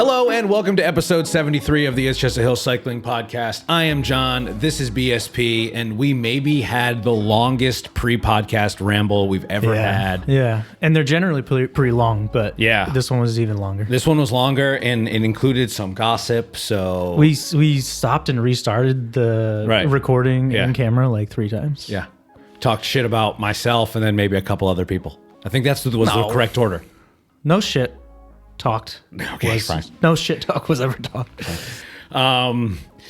Hello and welcome to episode 73 of the It's Just a Hill Cycling Podcast. I am Jon, this is BSP, and we maybe had the longest pre-podcast ramble we've ever had. Yeah, and they're generally pretty long, but this one was even longer. This one was longer, and it included some gossip, so... We stopped and restarted the recording in camera like 3 times. Yeah. Talked shit about myself and then maybe a couple other people. I think that's the correct order. No shit talked. Okay, fine. No shit talk was ever talked.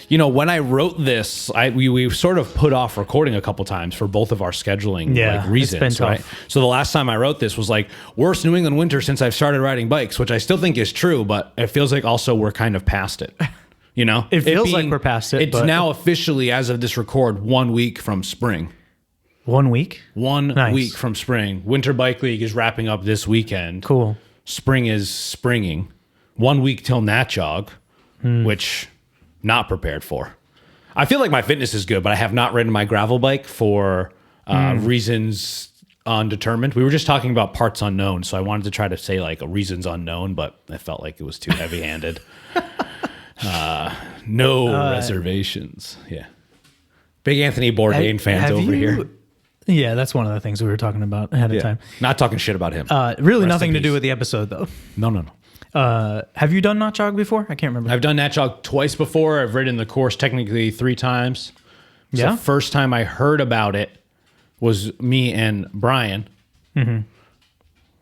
You know, when I wrote this, we sort of put off recording a couple times for both of our scheduling reasons, it's been right? tough. So the last time I wrote this was like, worst New England winter since I've started riding bikes, which I still think is true, but it feels like also we're kind of past it. You know? It feels like we're past it. It's now officially, as of this record, 1 week from spring. 1 week? One week from spring. Winter Bike League is wrapping up this weekend. Cool. Spring is springing. 1 week till Nat Jog, which not prepared for. I feel like my fitness is good, but I have not ridden my gravel bike for reasons undetermined. We were just talking about parts unknown, so I wanted to try to say like reasons unknown, but I felt like it was too heavy-handed. No reservations. Yeah. Big Anthony Bourdain fans over here. Yeah, that's one of the things we were talking about ahead of time. Not talking shit about him. Really nothing to do with the episode, though. No. Have you done Nat Jog before? I can't remember. I've done Nat Jog twice before. I've ridden the course technically 3 times. So the first time I heard about it was me and Brian. Mm-hmm.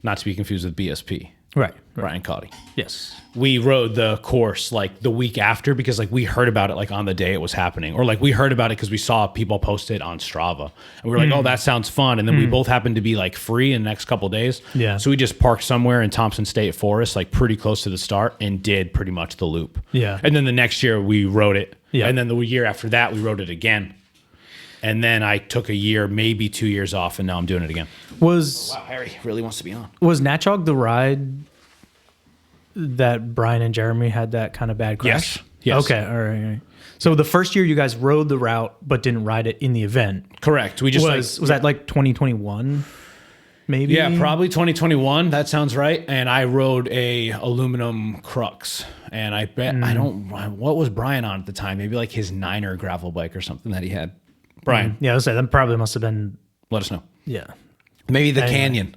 Not to be confused with BSP. Right. Brian Cotty. Yes. We rode the course like the week after because like we heard about it like on the day it was happening, or like we heard about it because we saw people post it on Strava and we were like, oh, that sounds fun. And then we both happened to be like free in the next couple of days. Yeah. So we just parked somewhere in Thompson State Forest, like pretty close to the start, and did pretty much the loop. Yeah. And then the next year we rode it. Yeah. And then the year after that we rode it again. And then I took a year, maybe 2 years off, and now I'm doing it again. Wow, Harry really wants to be on. Was Nat Jog the ride that Brian and Jeremy had that kind of bad crash? Yes. Okay. All right. So the first year you guys rode the route but didn't ride it in the event. Correct. We just was that like 2021? Maybe. Yeah, probably 2021. That sounds right. And I rode a aluminum Crux, and I bet what was Brian on at the time? Maybe like his Niner gravel bike or something that he had. Brian. Yeah, I was saying that probably must have been. Let us know. Yeah. Maybe the Canyon.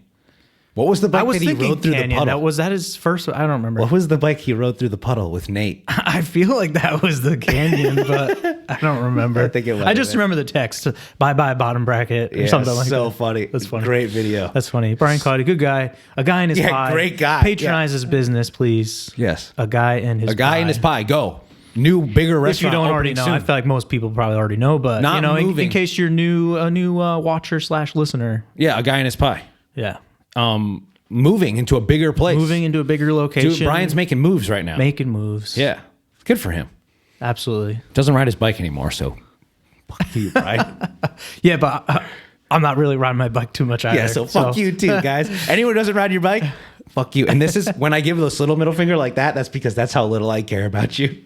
What was the bike that he rode through the puddle? Was that his first? I don't remember. What was the bike he rode through the puddle with Nate? I feel like that was the Canyon, but I don't remember. I think it was. I just remember the text, bye-bye bottom bracket or something like that. So funny. That's funny. Great video. That's funny. Brian Cotty, good guy. A guy in his pie. Great guy. Patronize his business, please. Yes. A guy in his pie. A guy in his pie. Go. New, bigger restaurant. If you don't already know, soon. I feel like most people probably already know, but Not in case you're a new watcher / listener. Yeah, a guy in his pie. Yeah. Moving into a bigger place. Moving into a bigger location. Dude, Brian's making moves right now. Making moves. Yeah. Good for him. Absolutely. Doesn't ride his bike anymore, so fuck you, Brian. Yeah, but I'm not really riding my bike too much either. Yeah, so fuck you too, guys. Anyone who doesn't ride your bike, fuck you. And this is when I give this little middle finger like that, that's because that's how little I care about you.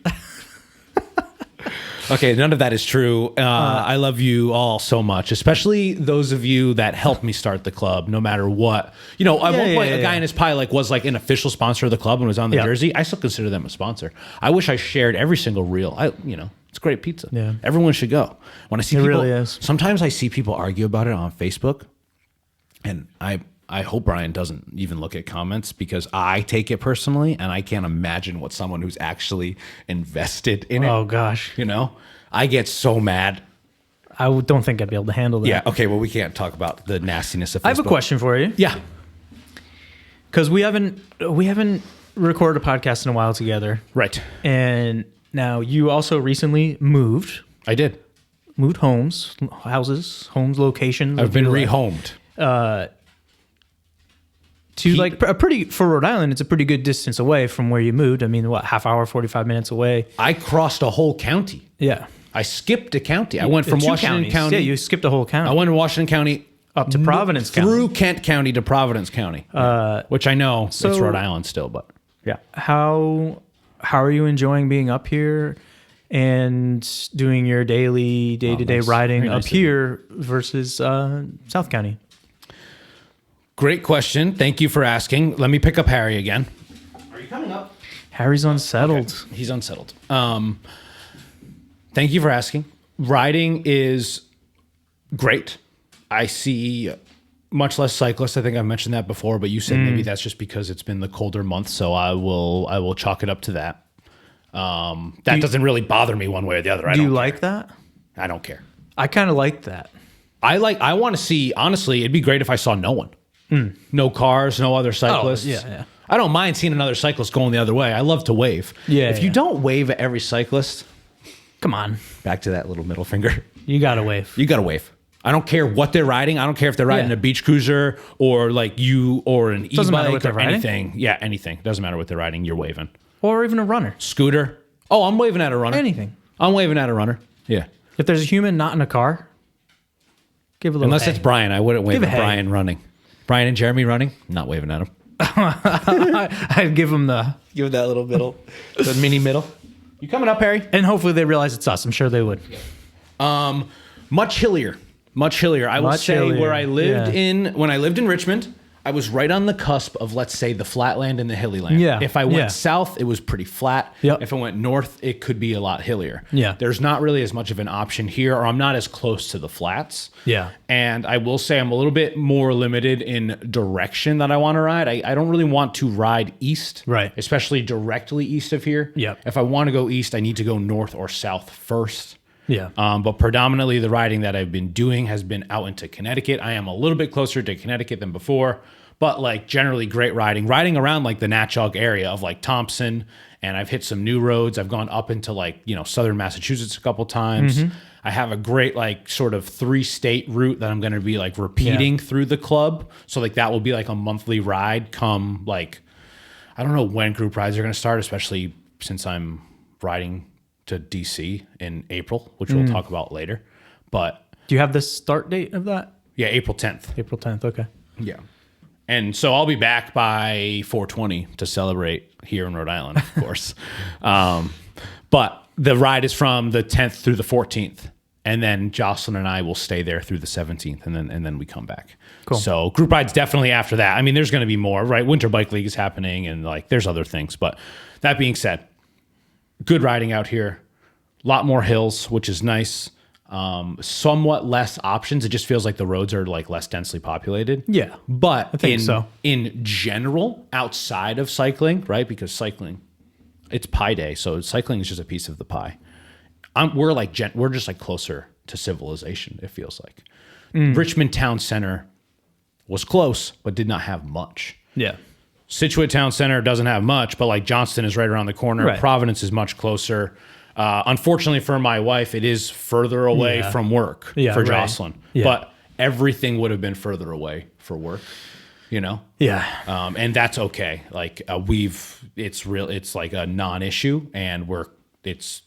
Okay, none of that is true. I love you all so much, especially those of you that helped me start the club, no matter what. You know, at one point, a guy in his pie was like an official sponsor of the club and was on the jersey. I still consider them a sponsor. I wish I shared every single reel. It's great pizza. Yeah. Everyone should go. When I see it people, really is. Sometimes I see people argue about it on Facebook, and I hope Brian doesn't even look at comments because I take it personally, and I can't imagine what someone who's actually invested in it. Oh, gosh. You know? I get so mad. I don't think I'd be able to handle that. Yeah, okay, well, we can't talk about the nastiness of Facebook. I have a question for you. Yeah. Because we haven't recorded a podcast in a while together. Right. And now you also recently moved. I did. Moved homes, locations. I've been rehomed. To like a pretty, for Rhode Island, it's a pretty good distance away from where you moved. I mean, what, half hour, 45 minutes away? I crossed a whole county. Yeah. I skipped a county. I went from Washington County. Yeah, you skipped a whole county. I went to Washington County. Up to Providence County. Through Kent County to Providence County. Which I know it's Rhode Island still, but yeah. How are you enjoying being up here and doing your day-to-day riding up here versus South County? Great question. Thank you for asking. Let me pick up Harry again. Are you coming up? Harry's unsettled. Okay. He's unsettled. Thank you for asking. Riding is great. I see much less cyclists. I think I've mentioned that before, but you said maybe that's just because it's been the colder month, so I will chalk it up to that. That doesn't really bother me one way or the other. Do you like that? I don't care. I kind of like that. I want to see, honestly, it'd be great if I saw no one. No cars, no other cyclists. Yeah. I don't mind seeing another cyclist going the other way. I love to wave. Yeah. If you don't wave at every cyclist, come on. Back to that little middle finger. You got to wave. You got to wave. I don't care what they're riding. I don't care if they're riding a beach cruiser or like you or an e-bike or anything. Yeah, anything. Doesn't matter what they're riding. You're waving. Or even a runner. Scooter. Oh, I'm waving at a runner. Anything. I'm waving at a runner. Yeah. If there's a human not in a car, give a little Unless it's Brian. I wouldn't wave at Brian running. Brian and Jeremy running. I'm not waving at him. I'd give him that little middle. The mini middle. You coming up, Harry? And hopefully they realize it's us. I'm sure they would. Much hillier. I will say where I lived when I lived in Richmond, I was right on the cusp of, let's say, the flatland and the hilly land. Yeah. If I went south, it was pretty flat. Yep. If I went north, it could be a lot hillier. Yeah. There's not really as much of an option here, or I'm not as close to the flats. Yeah. And I will say I'm a little bit more limited in direction that I want to ride. I don't really want to ride east. Right. Especially directly east of here. Yep. If I want to go east, I need to go north or south first. Yeah. But predominantly the riding that I've been doing has been out into Connecticut. I am a little bit closer to Connecticut than before, but like generally great riding around like the Natchog area of like Thompson. And I've hit some new roads. I've gone up into like, southern Massachusetts a couple times. I have a great like sort of 3-state route that I'm going to be like repeating through the club. So like that will be like a monthly ride come like, I don't know when group rides are going to start, especially since I'm riding to DC in April, which we'll talk about later. But do you have the start date of that? Yeah, April 10th. April 10th, okay. Yeah. And so I'll be back by 420 to celebrate here in Rhode Island, of course. But the ride is from the 10th through the 14th. And then Jocelyn and I will stay there through the 17th, and then we come back. Cool. So group rides definitely after that. I mean, there's going to be more, right? Winter Bike League is happening, and like there's other things. But that being said, good riding out here. A lot more hills, which is nice. Somewhat less options. It just feels like the roads are like less densely populated. Yeah, but I think so. In general, outside of cycling, right? Because cycling, it's pie day, so cycling is just a piece of the pie. We're just like closer to civilization. It feels like Richmond Town Center was close, but did not have much. Yeah. Situate Town Center doesn't have much, but like Johnston is right around the corner. Right. Providence is much closer. Unfortunately for my wife, it is further away from work for Jocelyn. Yeah. But everything would have been further away for work, Yeah. And that's okay. Like it's like a non-issue, and it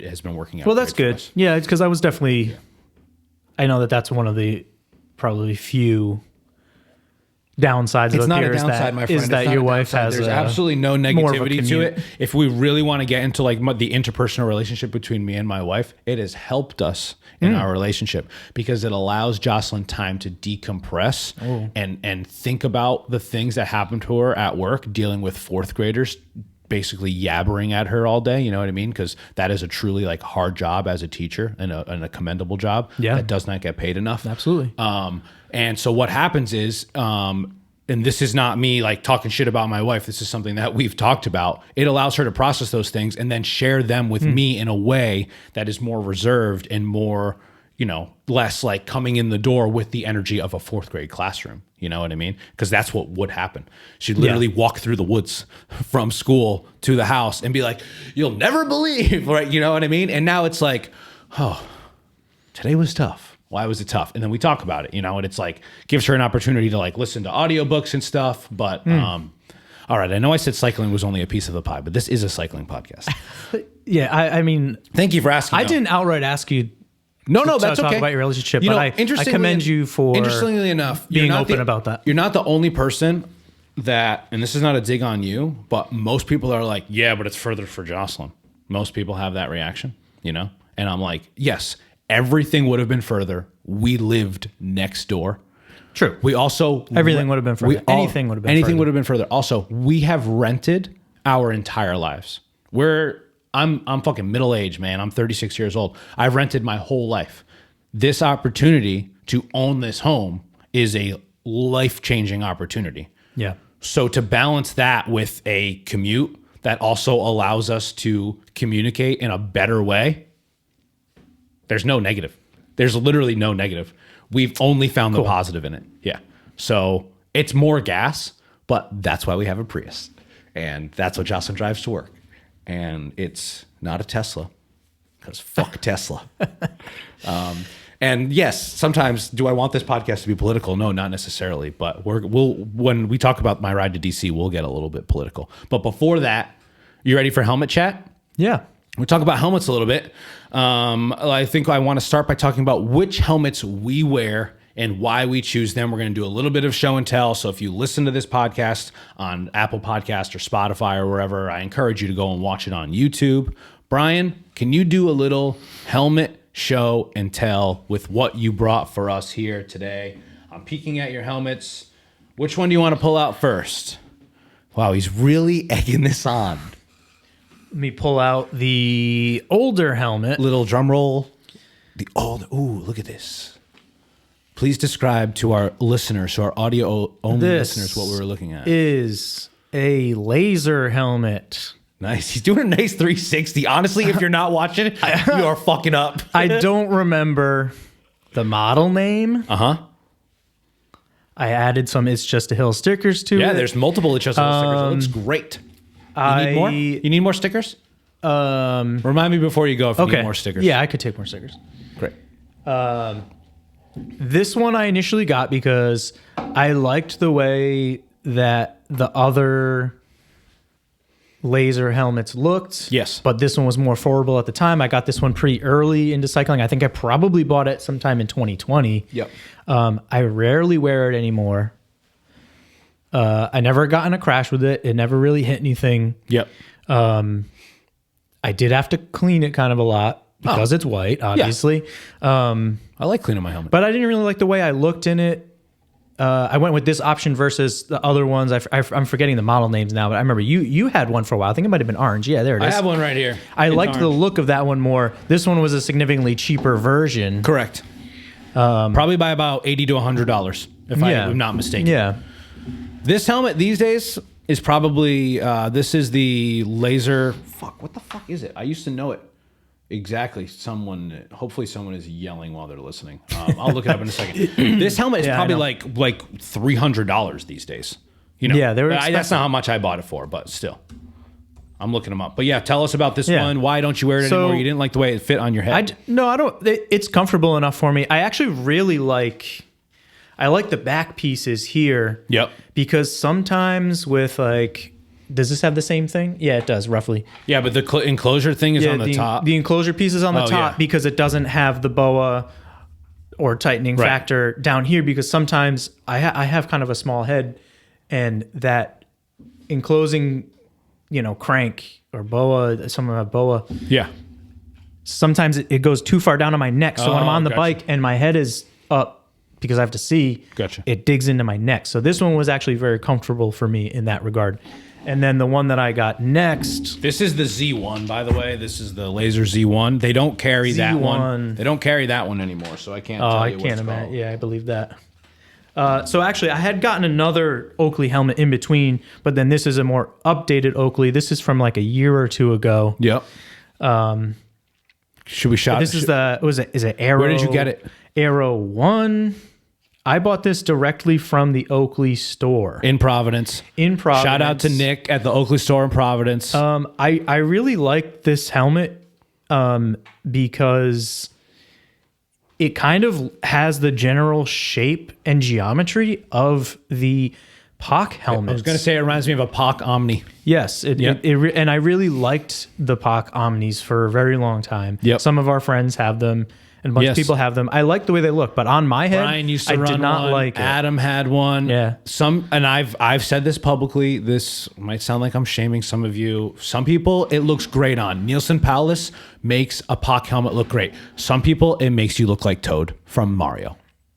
has been working out. Well, that's good. Yeah, it's because I was definitely. I know that's one of the probably few downsides it's of not here a downside, my friend. Is that your wife has there's absolutely no negativity to it. If we really want to get into like the interpersonal relationship between me and my wife, it has helped us in our relationship because it allows Jocelyn time to decompress and think about the things that happened to her at work, dealing with fourth graders basically yabbering at her all day, you know what I mean? Because that is a truly like hard job as a teacher and a commendable job that does not get paid enough. Absolutely. And so what happens is, and this is not me like talking shit about my wife, this is something that we've talked about. It allows her to process those things and then share them with me in a way that is more reserved and more, less like coming in the door with the energy of a fourth grade classroom. You know what I mean? Because that's what would happen. She'd literally walk through the woods from school to the house and be like, you'll never believe, right? You know what I mean? And now it's like, oh, today was tough. Why was it tough? And then we talk about it, and it's like, gives her an opportunity to like listen to audiobooks and stuff. But, all right, I know I said cycling was only a piece of the pie, but this is a cycling podcast. Yeah. I mean, thank you for asking. I didn't outright ask you. No, that's okay. Talk about your relationship, but I commend you for interestingly enough being open about that. You're not the only person that, and this is not a dig on you, but most people are like, yeah, but it's further for Jocelyn. Most people have that reaction, and I'm like, yes, everything would have been further. We lived next door. True. We also everything would have been further. Anything would have been further. Also, we have rented our entire lives. I'm fucking middle-aged, man. I'm 36 years old. I've rented my whole life. This opportunity to own this home is a life-changing opportunity. Yeah. So to balance that with a commute that also allows us to communicate in a better way, there's no negative. There's literally no negative. We've only found the positive in it. Yeah. So it's more gas, but that's why we have a Prius. And that's what Jocelyn drives to work. And it's not a Tesla, because fuck Tesla. And yes, sometimes, do I want this podcast to be political? No, not necessarily. But when we talk about my ride to DC, we'll get a little bit political. But before that, you ready for helmet chat? Yeah. We'll talk about helmets a little bit. I think I want to start by talking about which helmets we wear and why we choose them. We're going to do a little bit of show and tell. So if you listen to this podcast on Apple Podcast or Spotify or wherever, I encourage you to go and watch it on YouTube. Brian, can you do a little helmet show and tell with what you brought for us here today? I'm peeking at your helmets. Which one do you want to pull out first? Wow, he's really egging this on. Let me pull out the older helmet. Little drum roll. Ooh, look at this. Please describe to our listeners, to our audio-only listeners, what we were looking at. Is a laser helmet. Nice. He's doing a nice 360. Honestly, if you're not watching it, you are fucking up. I don't remember the model name. Uh-huh. I added some It's Just a Hill stickers to it. Yeah, there's multiple It's Just a Hill stickers. It looks great. You need more? You need more stickers? Remind me before you go if you need more stickers. Yeah, I could take more stickers. Great. This one I initially got because I liked the way that the other laser helmets looked. Yes. But this one was more affordable at the time. I got this one pretty early into cycling. I think I probably bought it sometime in 2020. Yep. I rarely wear it anymore. I never got in a crash with it. It never really hit anything. Yep. I did have to clean it kind of a lot because it's white, obviously. I like cleaning my helmet. But I didn't really like the way I looked in it. I went with this option versus the other ones. I'm forgetting the model names now, but I remember you had one for a while. I think it might have been orange. Yeah, there it is. I have one right here. I liked the look of that one more. This one was a significantly cheaper version. Correct. Probably by about $80 to $100, if I'm not mistaken. Yeah. This helmet these days is probably, this is the laser. Fuck, what the fuck is it? I used to know it. Exactly. Hopefully someone is yelling while they're listening. I'll look it up in a second. This helmet is probably like $300 these days. You know, yeah, that's not how much I bought it for, but still, I'm looking them up. But yeah, tell us about this one. Why don't you wear it anymore? You didn't like the way it fit on your head. No, I don't. It's comfortable enough for me. I actually really like the back pieces here. Yep. Because sometimes with does this have the same thing? Yeah, it does, roughly. Yeah, but the enclosure thing is on the top. The enclosure piece is on the top because it doesn't have the boa or tightening factor down here, because sometimes I have kind of a small head, and that enclosing, crank or boa, some of my boa. Yeah. Sometimes it goes too far down on my neck. So when I'm on the bike and my head is up because I have to see, it digs into my neck. So this one was actually very comfortable for me in that regard. And then the one that I got next. This is the Z1, by the way. This is the Laser Z1. They don't carry that one. They don't carry that one anymore, so I can't tell you what it's called. Yeah, I believe that. So actually, I had gotten another Oakley helmet in between, but then this is a more updated Oakley. This is from like a year or two ago. Yep. Should we shout? This is is it Aero? Where did you get it? Aero 1. I bought this directly from the Oakley store. In Providence. Shout out to Nick at the Oakley store in Providence. I really like this helmet because it kind of has the general shape and geometry of the POC helmets. I was going to say it reminds me of a POC Omni. Yes, and I really liked the POC Omnis for a very long time. Yep. Some of our friends have them. And a bunch of people have them. I like the way they look, but on my head, Brian used to I run did not one. like it. Adam had one. Yeah. And I've said this publicly. This might sound like I'm shaming some of you. Some people, it looks great on. Nielsen Palace makes a POC helmet look great. Some people, it makes you look like Toad from Mario.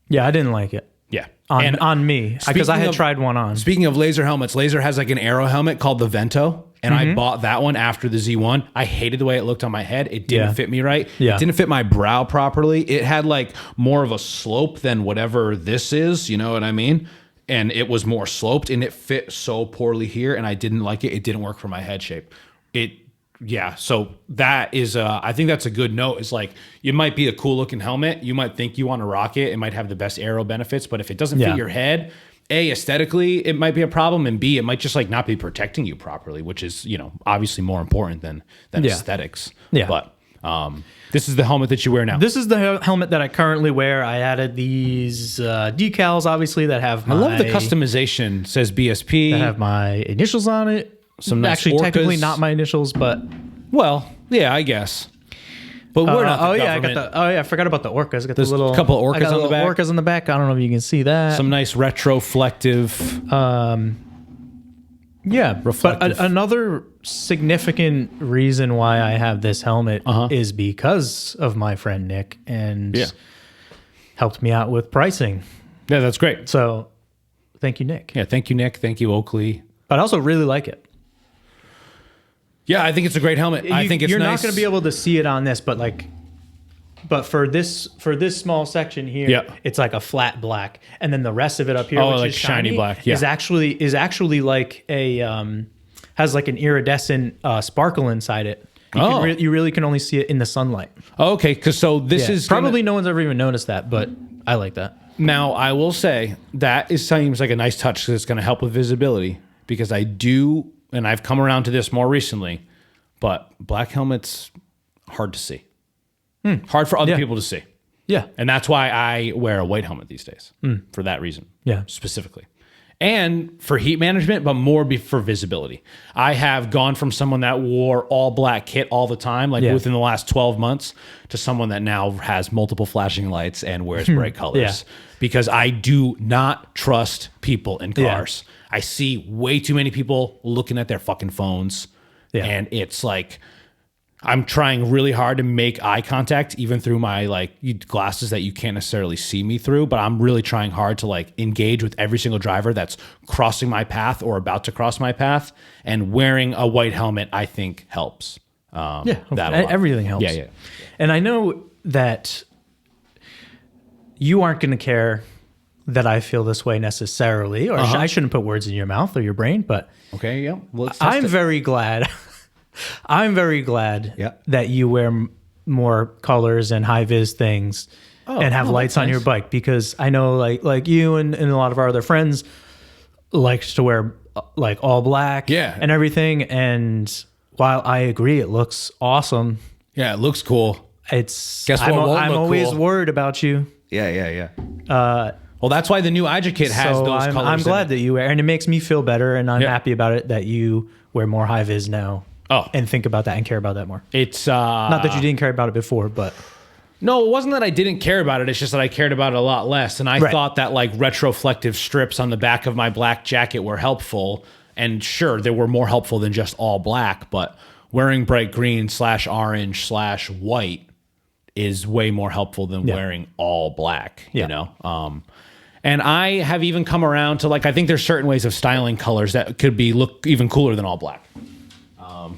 Yeah, I didn't like it. Yeah. On me, because I had tried one on. Speaking of laser helmets, Laser has like an Aero helmet called the Vento. and I bought that one after the Z1. I hated the way it looked on my head. It didn't fit me right. It didn't fit my brow properly. It had like more of a slope than whatever this is, you know what I mean? And it was more sloped, and it fit so poorly here, and I didn't like it. It didn't work for my head shape. So that is, I think that's a good note. Is like, it might be a cool looking helmet. You might think you want to rock it. It might have the best aero benefits, but if it doesn't fit your head, A, aesthetically, it might be a problem, and B, it might just like not be protecting you properly, which is, you know, obviously more important than aesthetics. Yeah. But this is the helmet that you wear now. This is the helmet that I currently wear. I added these decals, obviously, that have I love the customization. Says BSP. That have my initials on it. Some nice actually, orcas. technically not my initials, but yeah, I guess. But we're not. I forgot about the orcas. I got There's the little a couple orcas on the back. Orcas on the back. I don't know if you can see that. Some nice retroflective. But another significant reason why I have this helmet is because of my friend Nick, and helped me out with pricing. Yeah, that's great. So, thank you, Nick. Yeah, thank you, Nick. Thank you, Oakley. But I also really like it. Yeah, I think it's a great helmet. I think it's you're nice. not going to be able to see it on this, but for this small section here, it's like a flat black, and then the rest of it up here, which like is shiny black, is actually like a has like an iridescent sparkle inside it. You really can only see it in the sunlight. Okay, because this is probably no one's ever even noticed that, but I like that. Now I will say that seems like a nice touch because it's going to help with visibility. Because I do, and I've come around to this more recently, but black helmets hard to see. Hard for other people to see. Yeah. And that's why I wear a white helmet these days, for that reason. Yeah. Specifically. And for heat management, but more for visibility. I have gone from someone that wore all black kit all the time, like within the last 12 months, to someone that now has multiple flashing lights and wears bright colors. Because I do not trust people in cars. I see way too many people looking at their fucking phones. And it's like, I'm trying really hard to make eye contact, even through my like glasses that you can't necessarily see me through. But I'm really trying hard to like engage with every single driver that's crossing my path or about to cross my path. And wearing a white helmet, I think, helps. Everything helps. Yeah. And I know that you aren't going to care that I feel this way necessarily, or I shouldn't put words in your mouth or your brain, but okay, yeah. Well, I'm very glad. I'm very glad that you wear more colors and high vis things and have lights on your bike, because I know like you and a lot of our other friends likes to wear like all black and everything. And while I agree it looks awesome, it looks cool. I'm always worried about you. Yeah. Well, that's why the new IJAH kit has those colors. I'm glad that you wear, and it makes me feel better, and I'm happy about it that you wear more high vis now. And think about that and care about that more. It's not that you didn't care about it before, but no, it wasn't that I didn't care about it. It's just that I cared about it a lot less, and I thought that like retroflective strips on the back of my black jacket were helpful. And sure, they were more helpful than just all black, but wearing bright green / orange / white is way more helpful than wearing all black. You know. And I have even come around to like, I think there's certain ways of styling colors that could look even cooler than all black.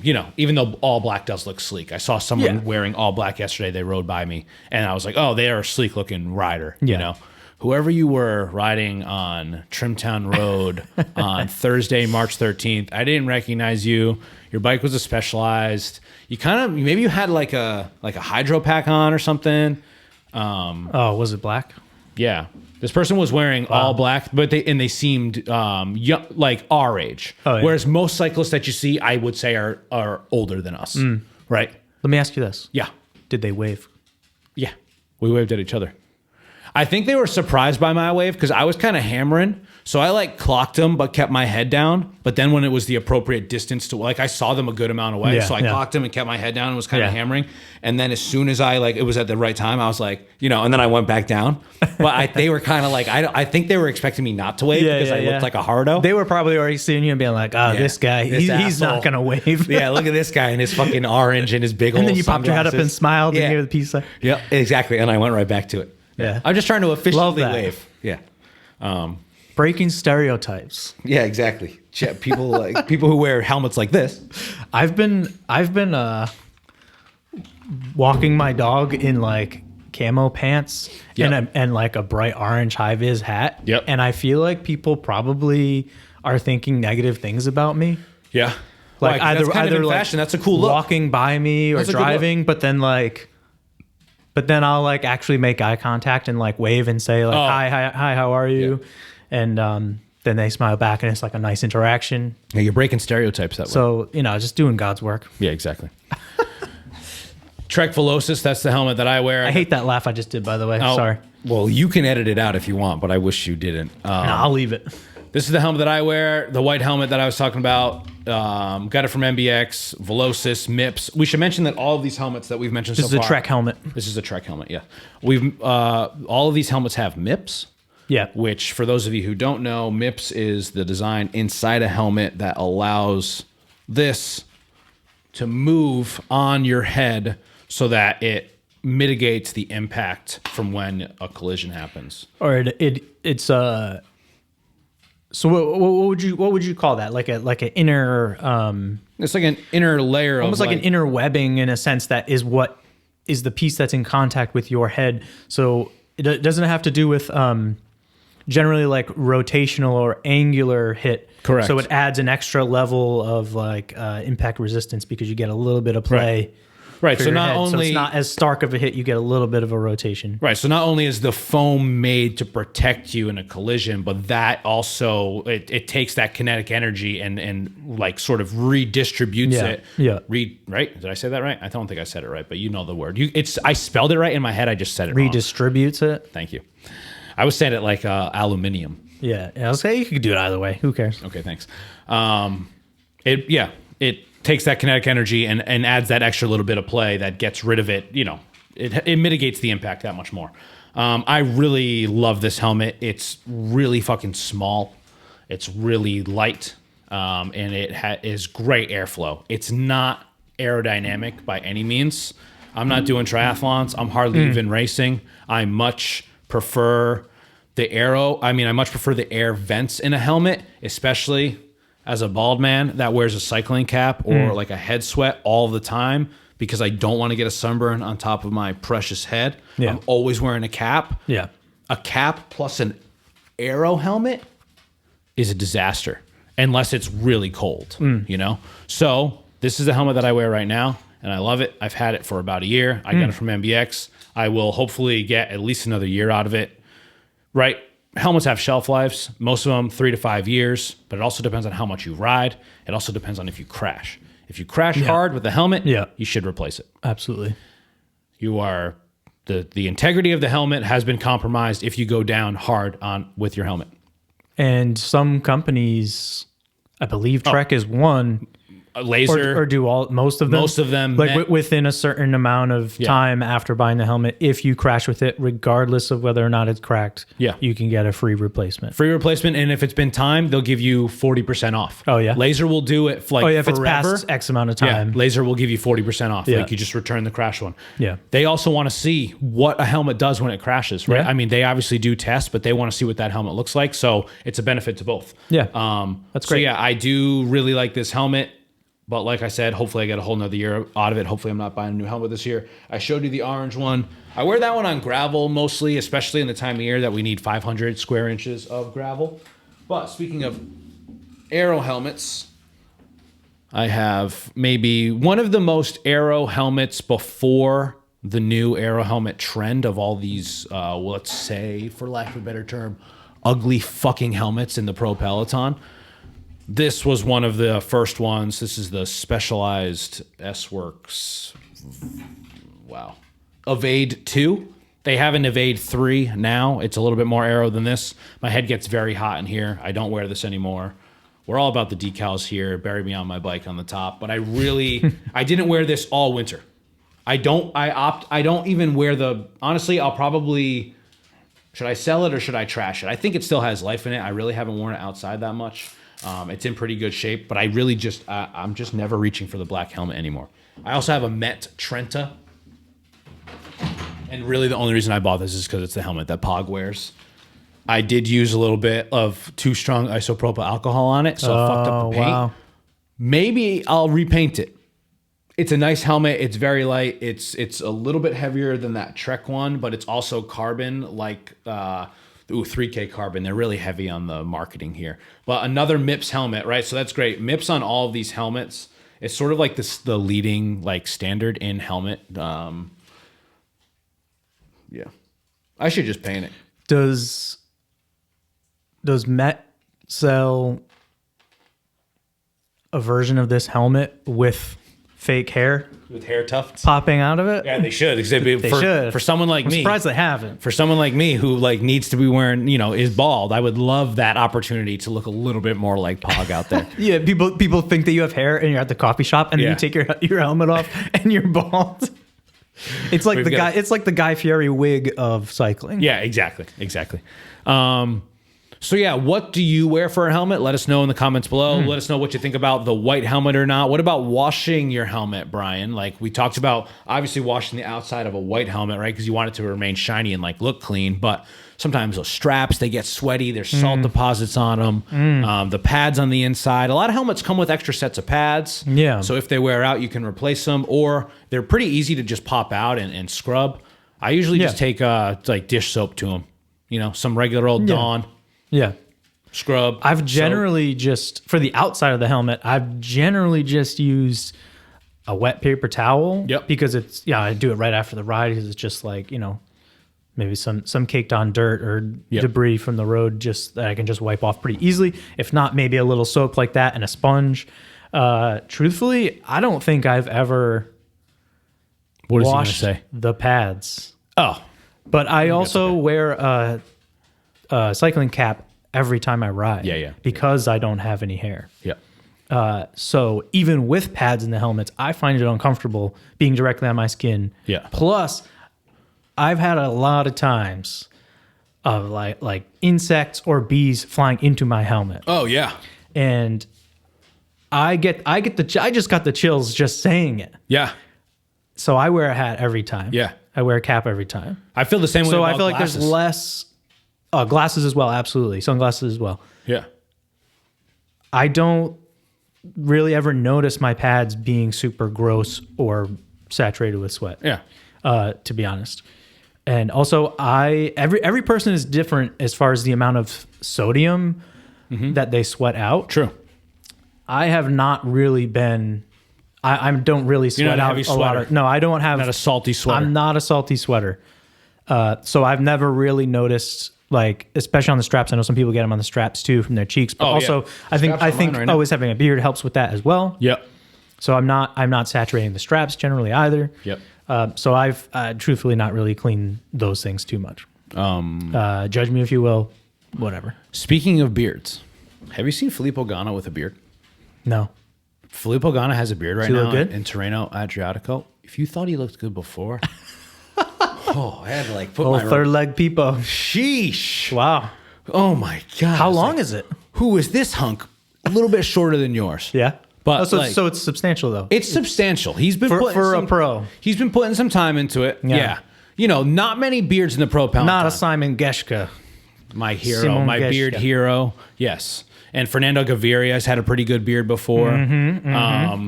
You know, even though all black does look sleek. I saw someone wearing all black yesterday. They rode by me, and I was like, oh, they are a sleek looking rider. You know, whoever you were riding on Trimtown Road on Thursday, March 13th, I didn't recognize you. Your bike was a Specialized. You maybe you had like a hydro pack on or something. Was it black? Yeah. This person was wearing all black, but they seemed young, like our age. Whereas most cyclists that you see, I would say, are older than us. Right? Let me ask you this. Yeah. Did they wave? Yeah. We waved at each other. I think they were surprised by my wave because I was kind of hammering. So I like clocked them, but kept my head down. But then when it was the appropriate distance to, like, I saw them a good amount away. So I clocked them and kept my head down and was kind of hammering. And then as soon as it was at the right time, I was like, and then I went back down. But they were kind of like, I think they were expecting me not to wave because I looked like a hardo. They were probably already seeing you and being like, this guy, he's not going to wave. Yeah, look at this guy and his fucking orange and his big old And then you popped your head up and smiled and gave the peace sign. Yeah, exactly. And I went right back to it. Yeah. I'm just trying to efficiently wave. Yeah. breaking stereotypes. Yeah, exactly. People people who wear helmets like this. I've been walking my dog in like camo pants and like a bright orange high vis hat. Yep. And I feel like people probably are thinking negative things about me. Yeah. Like that's kind either of in like fashion. That's a cool look. Walking by me or driving, but then I'll like actually make eye contact and like wave and say like hi, how are you? Yeah. And then they smile back and it's like a nice interaction. Yeah, you're breaking stereotypes that way. So, just doing God's work. Yeah, exactly. Trek Velocis, that's the helmet that I wear. I hate that laugh I just did, by the way. Sorry. Well, you can edit it out if you want, but I wish you didn't. No, I'll leave it. This is the helmet that I wear, the white helmet that I was talking about. Got it from MBX, Velocis, MIPS. We should mention that all of these helmets that we've mentioned so far. This is a Trek helmet. This is a Trek helmet, yeah. We've all of these helmets have MIPS. Yeah. Which, for those of you who don't know, MIPS is the design inside a helmet that allows this to move on your head so that it mitigates the impact from when a collision happens. Or it's so what would you call that? Like an inner it's like an inner layer almost of like an inner webbing in a sense that is what is the piece that's in contact with your head. So it doesn't have to do with generally like rotational or angular hit. Correct. So it adds an extra level of like impact resistance because you get a little bit of play. Right. So not only so it's not as stark of a hit, you get a little bit of a rotation. Right. So not only is the foam made to protect you in a collision, but that also it takes that kinetic energy and like sort of redistributes it. Yeah. Right? Did I say that right? I don't think I said it right, but you know the word. I spelled it right in my head. I just said it wrong. Redistributes it. Thank you. I was saying it like aluminium. Yeah. I was saying you could do it either way. Who cares? Okay. Thanks. It takes that kinetic energy and adds that extra little bit of play that gets rid of it. It mitigates the impact that much more. I really love this helmet. It's really fucking small. It's really light, and it is great airflow. It's not aerodynamic by any means. I'm not doing triathlons. I'm hardly even racing. I much prefer the air vents in a helmet, especially as a bald man that wears a cycling cap or like a head sweat all the time because I don't want to get a sunburn on top of my precious head. Yeah. I'm always wearing a cap. Yeah. A cap plus an aero helmet is a disaster unless it's really cold, So this is the helmet that I wear right now, and I love it. I've had it for about a year. I got it from MBX. I will hopefully get at least another year out of it. Right? Helmets have shelf lives, most of them 3 to 5 years, but it also depends on how much you ride. It also depends on if you crash. If you crash hard with the helmet, you should replace it. Absolutely. You are the integrity of the helmet has been compromised if you go down hard with your helmet. And some companies, I believe Trek is one. Laser or do most of them like within a certain amount of time after buying the helmet, if you crash with it, regardless of whether or not it's cracked, you can get a free replacement, and if it's been timed, they'll give you 40% off. Laser will do it like if it's past X amount of time, Laser will give you 40% off. Like you just return the crash one. They also want to see what a helmet does when it crashes, right? I mean, they obviously do tests, but they want to see what that helmet looks like, so it's a benefit to both. That's great. So I do really like this helmet. But like I said, hopefully I get a whole nother year out of it. Hopefully I'm not buying a new helmet this year. I showed you the orange one. I wear that one on gravel mostly, especially in the time of year that we need 500 square inches of gravel. But speaking of aero helmets, I have maybe one of the most aero helmets before the new aero helmet trend of all these, let's say, for lack of a better term, ugly fucking helmets in the pro peloton. This was one of the first ones. This is the Specialized S-Works. Wow. Evade 2. They have an Evade 3 now. It's a little bit more aero than this. My head gets very hot in here. I don't wear this anymore. We're all about the decals here. Bury me on my bike on the top. But I didn't wear this all winter. I don't even wear honestly, I'll probably, should I sell it or should I trash it? I think it still has life in it. I really haven't worn it outside that much. It's in pretty good shape, but I really I'm just never reaching for the black helmet anymore. I also have a Met Trenta, and really the only reason I bought this is because it's the helmet that Pog wears. I did use a little bit of too strong isopropyl alcohol on it, so it fucked up the paint. Wow. Maybe I'll repaint it. It's a nice helmet. It's very light. It's a little bit heavier than that Trek one, but it's also carbon, like 3K carbon. They're really heavy on the marketing here. But another MIPS helmet, right? So that's great. MIPS on all of these helmets. It's sort of like the leading like standard in helmet. Yeah, I should just paint it. Does Met sell a version of this helmet with fake hair? With hair tufts popping out of it? Yeah, they should. They should. For someone like me. I'm surprised they haven't. For someone like me who like needs to be wearing, is bald, I would love that opportunity to look a little bit more like Pog out there. Yeah, people think that you have hair and you're at the coffee shop and then you take your helmet off and you're bald. It's like it's like the Guy Fieri wig of cycling. Yeah, exactly. So yeah, what do you wear for a helmet? Let us know in the comments below. Let us know what you think about the white helmet or not. What about washing your helmet, Brian? Like we talked about, obviously washing the outside of a white helmet, right? Because you want it to remain shiny and like look clean. But sometimes those straps, they get sweaty. There's salt deposits on them. The pads on the inside. A lot of helmets come with extra sets of pads. Yeah. So if they wear out, you can replace them, or they're pretty easy to just pop out and scrub. I usually just take like dish soap to them. Some regular old Dawn. Yeah. Scrub. I've generally just, for the outside of the helmet, I've generally just used a wet paper towel. Yep. Because I do it right after the ride because it's just like, maybe some caked on dirt or debris from the road just that I can just wipe off pretty easily. If not, maybe a little soap like that and a sponge. Truthfully, I don't think I've ever washed the pads. Oh. But I also wear a cycling cap every time I ride. Yeah. Because I don't have any hair. Yeah. So even with pads in the helmets, I find it uncomfortable being directly on my skin. Yeah. Plus, I've had a lot of times of like insects or bees flying into my helmet. Oh yeah. And I just got the chills just saying it. Yeah. So I wear a hat every time. Yeah. I wear a cap every time. I feel the same way. So about I feel glasses. like there's less. Glasses as well, absolutely. Sunglasses as well. Yeah. I don't really ever notice my pads being super gross or saturated with sweat. Yeah. To be honest. And also, every person is different as far as the amount of sodium that they sweat out. True. I have not really been. I don't really sweat out a lot. No, I don't have. Not a salty sweater. I'm not a salty sweater. So I've never really noticed. Like, especially on the straps, I know some people get them on the straps too from their cheeks. But I think always having a beard helps with that as well. Yep. So I'm not saturating the straps generally either. Yep. So I've truthfully not really cleaned those things too much. Judge me if you will, whatever. Speaking of beards, have you seen Filippo Ganna with a beard? No. Filippo Ganna has a beard right now good? in Tirreno Adriatico. If you thought he looked good before. I had to like put my third leg peepo. Sheesh. Wow. Oh my God. How long is it? Who is this hunk? A little bit shorter than yours. Yeah. But so it's substantial though. It's substantial. He's been for a pro. He's been putting some time into it. Yeah. Not many beards in the pro peloton. Not a Simon Geschke. My hero, my beard hero. Yes. And Fernando Gaviria has had a pretty good beard before.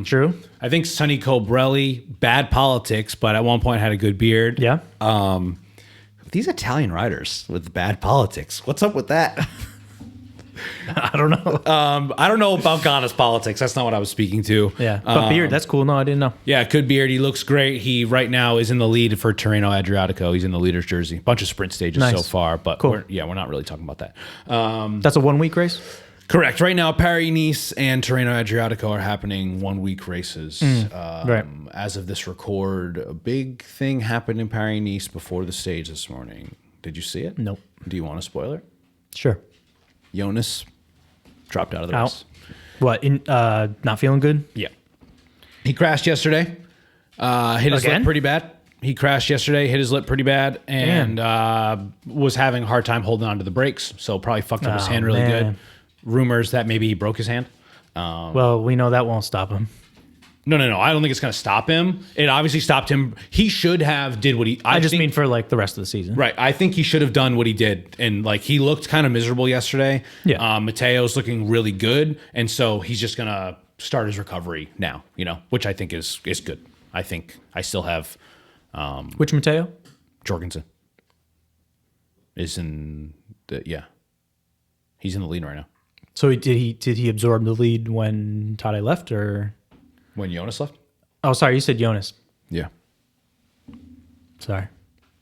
True. I think Sonny Colbrelli, bad politics, but at one point had a good beard. Yeah. These Italian riders with bad politics. What's up with that? I don't know. I don't know about Ganna's politics. That's not what I was speaking to. Yeah. But beard, that's cool. No, I didn't know. Yeah, good beard. He looks great. He right now is in the lead for Tirreno Adriatico. He's in the leader's jersey. Bunch of sprint stages so far, but cool. We're not really talking about that. That's a 1 week race? Correct. Right now, Paris-Nice and Tirreno Adriatico are happening 1 week races. Right. As of this record, a big thing happened in Paris-Nice before the stage this morning. Did you see it? Nope. Do you want to spoil it? Sure. Jonas dropped out of the race. What? Not feeling good? Yeah. He crashed yesterday. Hit his lip pretty bad. He crashed yesterday, hit his lip pretty bad, and was having a hard time holding on to the brakes. So probably fucked up his hand really good. Rumors that maybe he broke his hand. Well, we know that won't stop him. No. I don't think it's going to stop him. It obviously stopped him. He should have did what he. I just mean for like the rest of the season. Right. I think he should have done what he did, and like he looked kind of miserable yesterday. Yeah. Mateo's looking really good, and so he's just going to start his recovery now. Which I think is good. I think I still have. Which Mateo? Jorgensen is in the He's in the lead right now. So did he absorb the lead when Tade left, or when Jonas left? Oh, sorry, you said Jonas. Yeah. Sorry.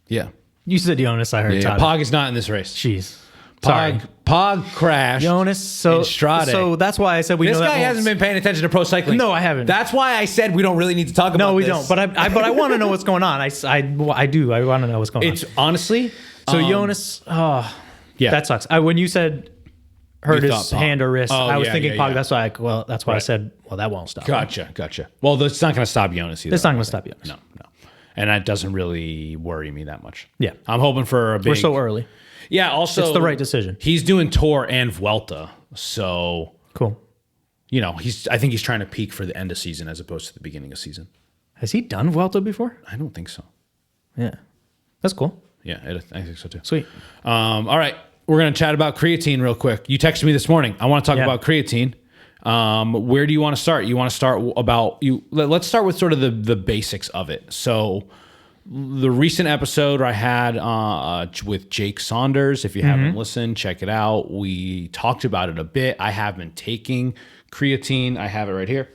Yeah. You said Jonas. I heard Tade. Pog is not in this race. Jeez. Sorry. Pog crashed. Jonas. So Strade. So that's why I said we know that. This guy hasn't been paying attention to pro cycling. No, I haven't. That's why I said we don't really need to talk about this. No, we don't. But I want to know what's going on. I do. I want to know what's going on. It's honestly. So Jonas. Oh, yeah. That sucks. When you said hurt his hand or wrist, I was thinking Pog. Yeah. That's why I said, well, that won't stop. Gotcha. Well, it's not going to stop Jonas either. It's not going to stop Jonas. No. And that doesn't really worry me that much. Yeah. I'm hoping for a big. We're so early. Yeah. Also, it's the right decision. He's doing Tour and Vuelta, so cool. I think he's trying to peak for the end of season as opposed to the beginning of season. Has he done Vuelta before? I don't think so. Yeah. That's cool. Yeah, I think so too. Sweet. All right. We're going to chat about creatine real quick. You texted me this morning. I want to talk about creatine. Where do you want to start? You want to start about you? Let's start with sort of the basics of it. So the recent episode I had with Jake Saunders, if you haven't listened, check it out. We talked about it a bit. I have been taking creatine. I have it right here.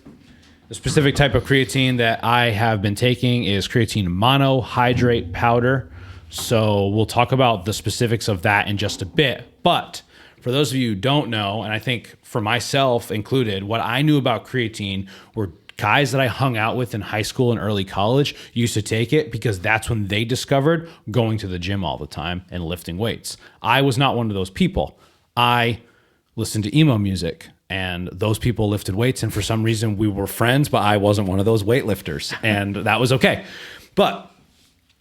The specific type of creatine that I have been taking is creatine monohydrate powder. So we'll talk about the specifics of that in just a bit. But for those of you who don't know, and I think for myself included, what I knew about creatine were guys that I hung out with in high school and early college used to take it because that's when they discovered going to the gym all the time and lifting weights. I was not one of those people. I listened to emo music, and those people lifted weights, and for some reason we were friends, but I wasn't one of those weightlifters, and that was okay. But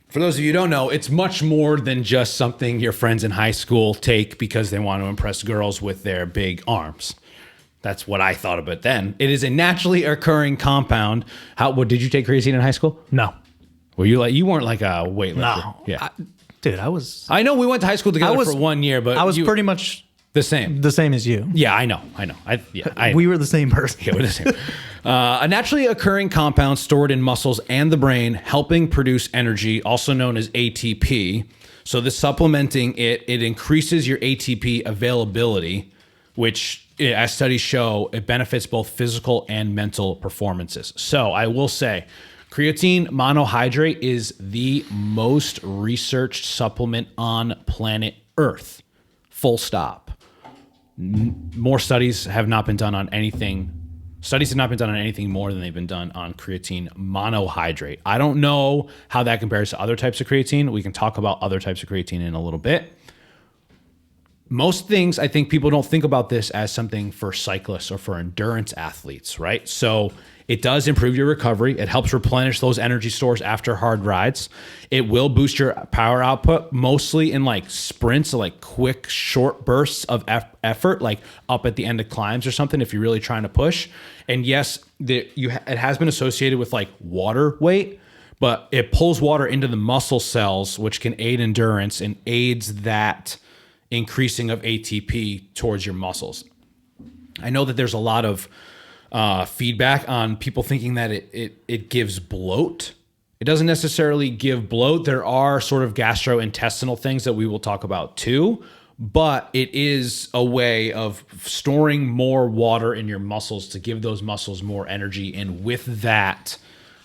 for those of you who don't know, it's much more than just something your friends in high school take because they want to impress girls with their big arms. That's what I thought of it then. It is a naturally occurring compound. What did you take creatine in high school? No. Were you weren't like a weightlifter? No. Yeah. I was. I know we went to high school together for 1 year, but I was pretty much the same. The same as you. Yeah, I know. We were the same person. Yeah, we're the same. A naturally occurring compound stored in muscles and the brain, helping produce energy, also known as ATP. So this supplementing it increases your ATP availability, which, as studies show, it benefits both physical and mental performances. So I will say, creatine monohydrate is the most researched supplement on planet Earth. Full stop. More studies have not been done on anything. Studies have not been done on anything more than they've been done on creatine monohydrate. I don't know how that compares to other types of creatine. We can talk about other types of creatine in a little bit. Most things, I think people don't think about this as something for cyclists or for endurance athletes, right? So it does improve your recovery. It helps replenish those energy stores after hard rides. It will boost your power output, mostly in like sprints, like quick, short bursts of effort, like up at the end of climbs or something if you're really trying to push. And yes, it has been associated with like water weight, but it pulls water into the muscle cells, which can aid endurance and aids that increasing of ATP towards your muscles. I know that there's a lot of feedback on people thinking that it gives bloat. It doesn't necessarily give bloat. There are sort of gastrointestinal things that we will talk about too, but it is a way of storing more water in your muscles to give those muscles more energy. And with that,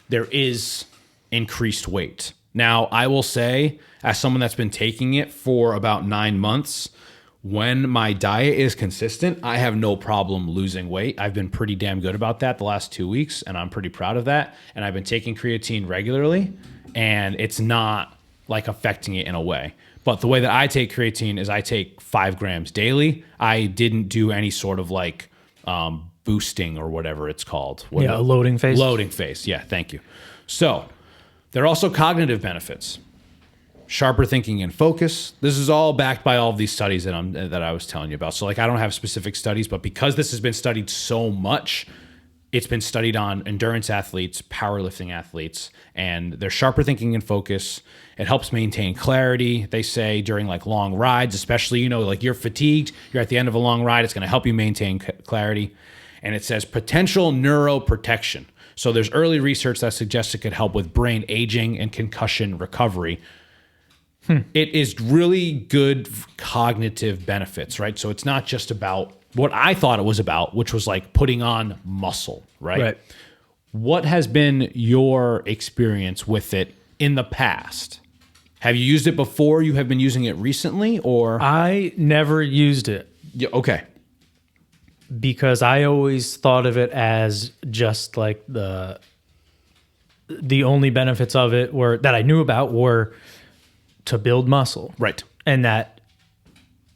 there is increased weight. Now, I will say, as someone that's been taking it for about 9 months, when my diet is consistent, I have no problem losing weight. I've been pretty damn good about that the last 2 weeks, and I'm pretty proud of that. And I've been taking creatine regularly, and it's not like affecting it in a way. But the way that I take creatine is I take 5 grams daily. I didn't do any sort of like boosting or whatever it's called. A loading phase. Loading phase. Yeah, thank you. So there are also cognitive benefits. Sharper thinking and focus. This is all backed by all of these studies that I was telling you about. So like I don't have specific studies, but because this has been studied so much, It's been studied on endurance athletes, powerlifting athletes, and they're sharper thinking and focus. It helps maintain clarity, they say, during like long rides, especially, you know, like you're fatigued, you're at the end of a long ride, it's going to help you maintain clarity. And it says potential neuroprotection. So there's early research that suggests it could help with brain aging and concussion recovery. It is really good cognitive benefits, right? So it's not just about what I thought it was about, which was like putting on muscle, right? What has been your experience with it in the past? Have you used it before? You have been using it recently, or? I never used it. Yeah, okay. Because I always thought of it as just like the only benefits of it were that I knew about were to build muscle. Right. And that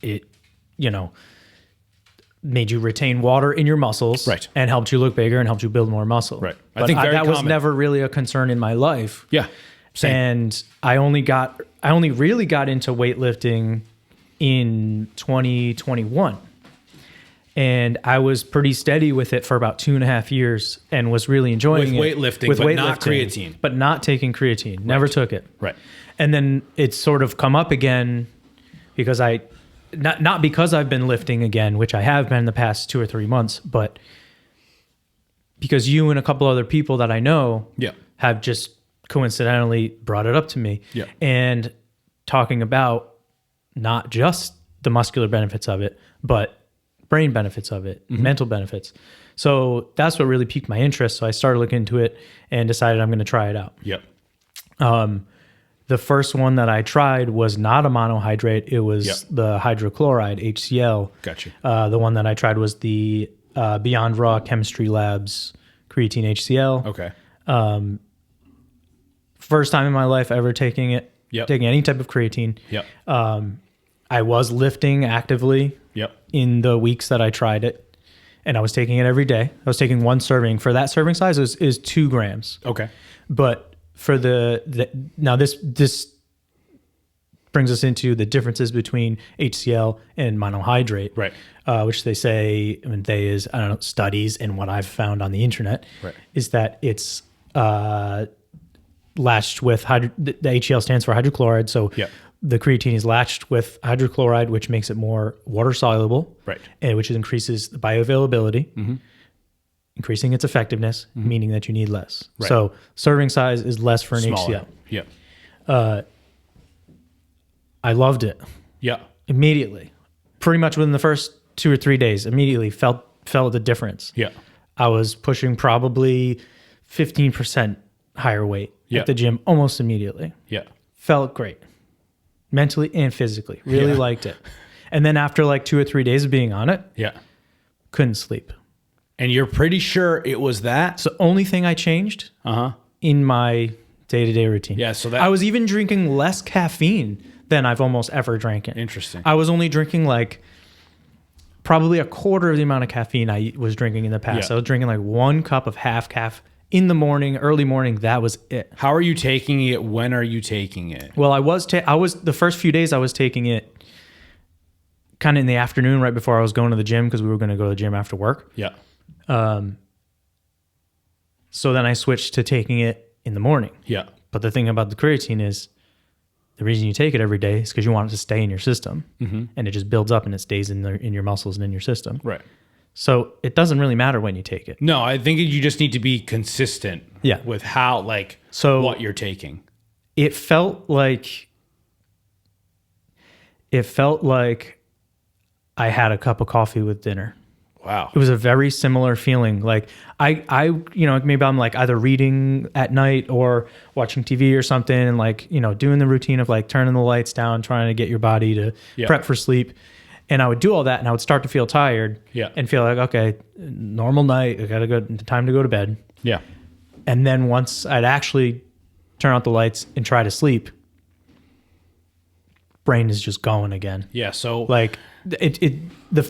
it, you know, made you retain water in your muscles. Right. And helped you look bigger and helped you build more muscle. Right. I think that was never really a concern in my life. Yeah. Same. And I only really got into weightlifting in 2021. And I was pretty steady with it for about 2.5 years and was really enjoying it. With not creatine. But not taking creatine. Right. Never took it. Right. And then it's sort of come up again because not because I've been lifting again, which I have been the past 2 or 3 months, but because you and a couple other people that I know have just coincidentally brought it up to me. Yeah. And talking about not just the muscular benefits of it, but brain benefits of it, mental benefits. So that's what really piqued my interest. So I started looking into it and decided I'm going to try it out. Yep. The first one that I tried was not a monohydrate. It was the hydrochloride, HCl. Gotcha. The one that I tried was the Beyond Raw Chemistry Labs creatine HCl. Okay. First time in my life ever taking it, taking any type of creatine. Yep. I was lifting actively in the weeks that I tried it, and I was taking it every day. I was taking 1 serving. For that serving size is 2 grams. Okay. But for now this brings us into the differences between HCl and monohydrate, right? Which they say, I mean, studies and what I've found on the internet, is that it's latched with the HCl stands for hydrochloride. So the creatine is latched with hydrochloride, which makes it more water soluble, and which increases the bioavailability, increasing its effectiveness, meaning that you need less. So serving size is less for an Smaller. HCl. I loved it. Immediately, pretty much within the first 2 or 3 days, immediately felt the difference. I was pushing probably 15% higher weight at the gym almost immediately. Felt great. Mentally and physically. Really liked it. And then after like 2 or 3 days of being on it, couldn't sleep. And you're pretty sure it was that? It's the only thing I changed in my day-to-day routine. Yeah, so that I was even drinking less caffeine than I've almost ever drank it. Interesting. I was only drinking like probably a quarter of the amount of caffeine I was drinking in the past. I was drinking like 1 cup of half calf in the morning, early morning. That was it. How are you taking it? When are you taking it? Well, I was the first few days I was taking it kind of in the afternoon right before I was going to the gym because we were going to go to the gym after work. So then I switched to taking it in the morning. But the thing about the creatine is the reason you take it every day is because you want it to stay in your system, and it just builds up and it stays in your muscles and in your system. So it doesn't really matter when you take it. No, I think you just need to be consistent with how, what you're taking. It felt like I had a cup of coffee with dinner. Wow. It was a very similar feeling. Like I maybe I'm like either reading at night or watching TV or something and like, doing the routine of like turning the lights down, trying to get your body to prep for sleep. And I would do all that and I would start to feel tired and feel like, okay, normal night, I got to go, time to go to bed. And then once I'd actually turn out the lights and try to sleep, brain is just going again. So like do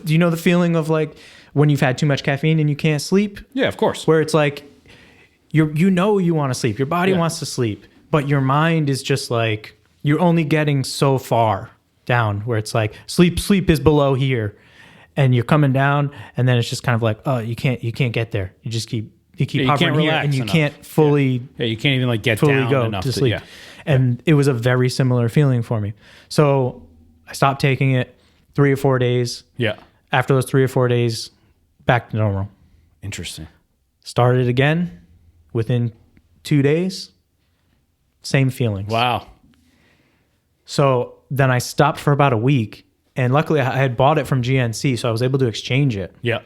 you know the feeling of like when you've had too much caffeine and you can't sleep? Yeah, of course. Where it's like, you want to sleep. Your body wants to sleep, but your mind is just like, you're only getting so far down where it's like sleep is below here. and you're coming down, and then it's just kind of like, oh, you can't get there. You just keep hovering here, and you can't fully you can't even like get fully down go enough to sleep. Yeah. And it was a very similar feeling for me. So I stopped taking it 3 or 4 days. Yeah. After those 3 or 4 days, back to normal. Interesting. Started again within 2 days. Same feelings. Wow. So then I stopped for about a week, and luckily I had bought it from GNC, so I was able to exchange it. Yeah.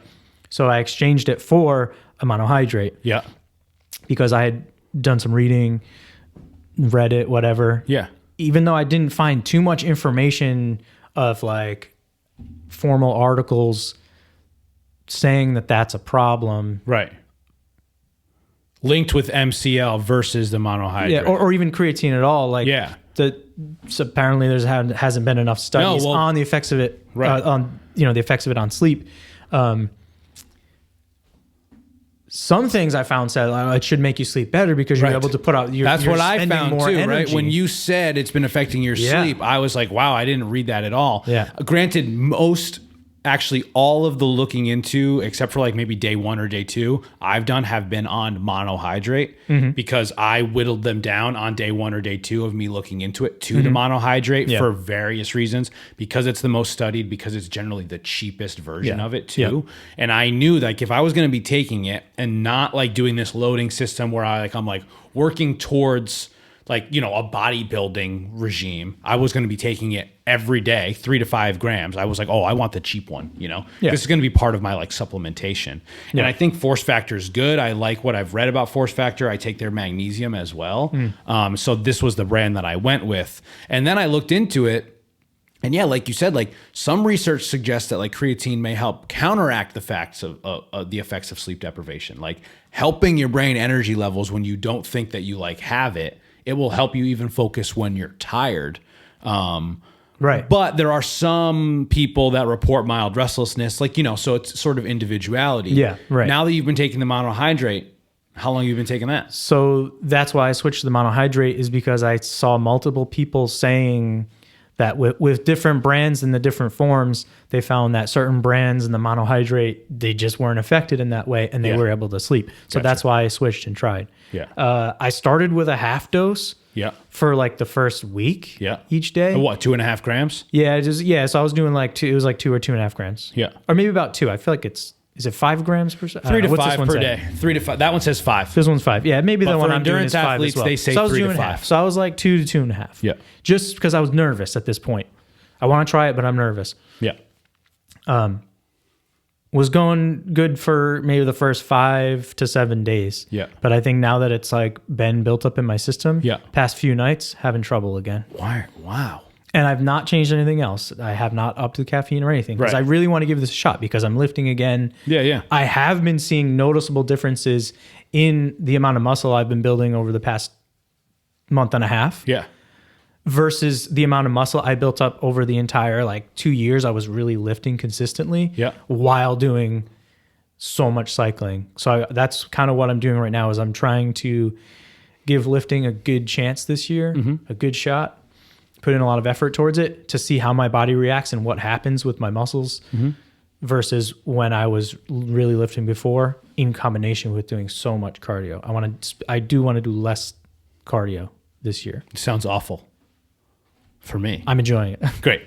So I exchanged it for a monohydrate. Yeah. Because I had done some reading, read it, whatever. Yeah. Even though I didn't find too much information of like formal articles saying that that's a problem. Right. Linked with MCL versus the monohydrate. Yeah, or even creatine at all. Like, yeah. So apparently there hasn't been enough studies on the effects of it, right. The effects of it on sleep. Some things I found said it should make you sleep better because you're able to put out. That's what I found more too, energy. right? When you said it's been affecting your sleep, I was like, wow, I didn't read that at all. Yeah. Granted, actually all of the looking into, except for like maybe day 1 or day 2, I've done have been on monohydrate because I whittled them down on day 1 or day 2 of me looking into it to the monohydrate for various reasons, because it's the most studied, because it's generally the cheapest version of it too. Yeah. And I knew like if I was going to be taking it and not like doing this loading system where I'm like working towards like, a bodybuilding regime, I was going to be taking it every day, 3 to 5 grams. I was like, oh, I want the cheap one, This is going to be part of my like supplementation. Yeah. And I think Force Factor is good. I like what I've read about Force Factor. I take their magnesium as well. So this was the brand that I went with. And then I looked into it. And yeah, like you said, like some research suggests that like creatine may help counteract the effects of sleep deprivation, like helping your brain energy levels when you don't think that you like have it. It will help you even focus when you're tired. Right. But there are some people that report mild restlessness, like, so it's sort of individuality. Yeah, right. Now that you've been taking the monohydrate, how long have you been taking that? So that's why I switched to the monohydrate, is because I saw multiple people saying that with different brands and the different forms, they found that certain brands in the monohydrate, they just weren't affected in that way, and they were able to sleep. So that's why I switched and tried. Yeah. I started with a half dose. Yeah. For like the first week. Yeah. Each day. What, 2.5 grams? Yeah. So I was doing like 2. It was like 2 or 2.5 grams. Yeah. Or maybe about 2. I feel like is it 5 grams per? 3 to 5 per day. 3 to 5. That one says 5. This one's 5. Yeah. Maybe the one I'm doing is 5 athletes, as well. they say so I was 3 to doing 5. half. So I was like 2 to 2.5. Yeah. Just because I was nervous at this point. I want to try it, but I'm nervous. Yeah. Was going good for maybe the first 5 to 7 days. Yeah. But I think now that it's like been built up in my system, yeah, past few nights, having trouble again. Wow. And I've not changed anything else. I have not upped the caffeine or anything because I really want to give this a shot because I'm lifting again. Yeah. I have been seeing noticeable differences in the amount of muscle I've been building over the past month and a half. Yeah. Versus the amount of muscle I built up over the entire 2 years I was really lifting consistently while doing so much cycling. So that's kind of what I'm doing right now is I'm trying to give lifting a good chance this year, a good shot, put in a lot of effort towards it to see how my body reacts and what happens with my muscles versus when I was really lifting before in combination with doing so much cardio. I do want to do less cardio this year. Sounds awful. For me, I'm enjoying it. Great,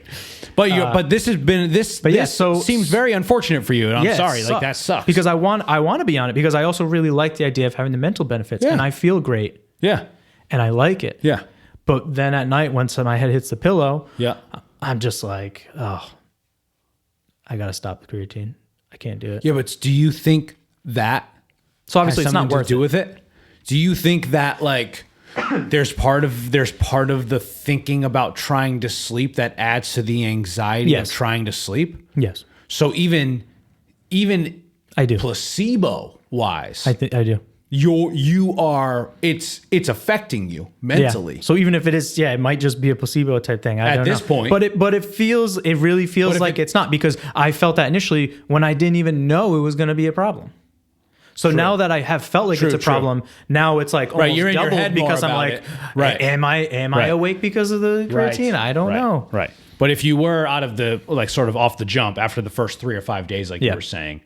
but this has been this. But this seems very unfortunate for you, and I'm sorry. Like that sucks because I want to be on it because I also really like the idea of having the mental benefits, and I feel great. Yeah, and I like it. Yeah, but then at night, once my head hits the pillow, I'm just like, oh, I gotta stop the creatine. I can't do it. Yeah, but do you think that? So obviously, it's not worth to do with it. Do you think that there's part of the thinking about trying to sleep that adds to the anxiety of trying to sleep? Yes. So even I do. Placebo wise, I do. It's affecting you mentally. Yeah. So even if it is, it might just be a placebo type thing. I don't know. Point. But it really feels like it's not because I felt that initially when I didn't even know it was going to be a problem. So now that I have felt like it's a problem, now it's like almost you're in your doubled head because more I'm about like, it. am I awake because of the creatine? I don't know. Right. But if you were out of the, like, sort of off the jump after the first 3 or 5 days, like you were saying,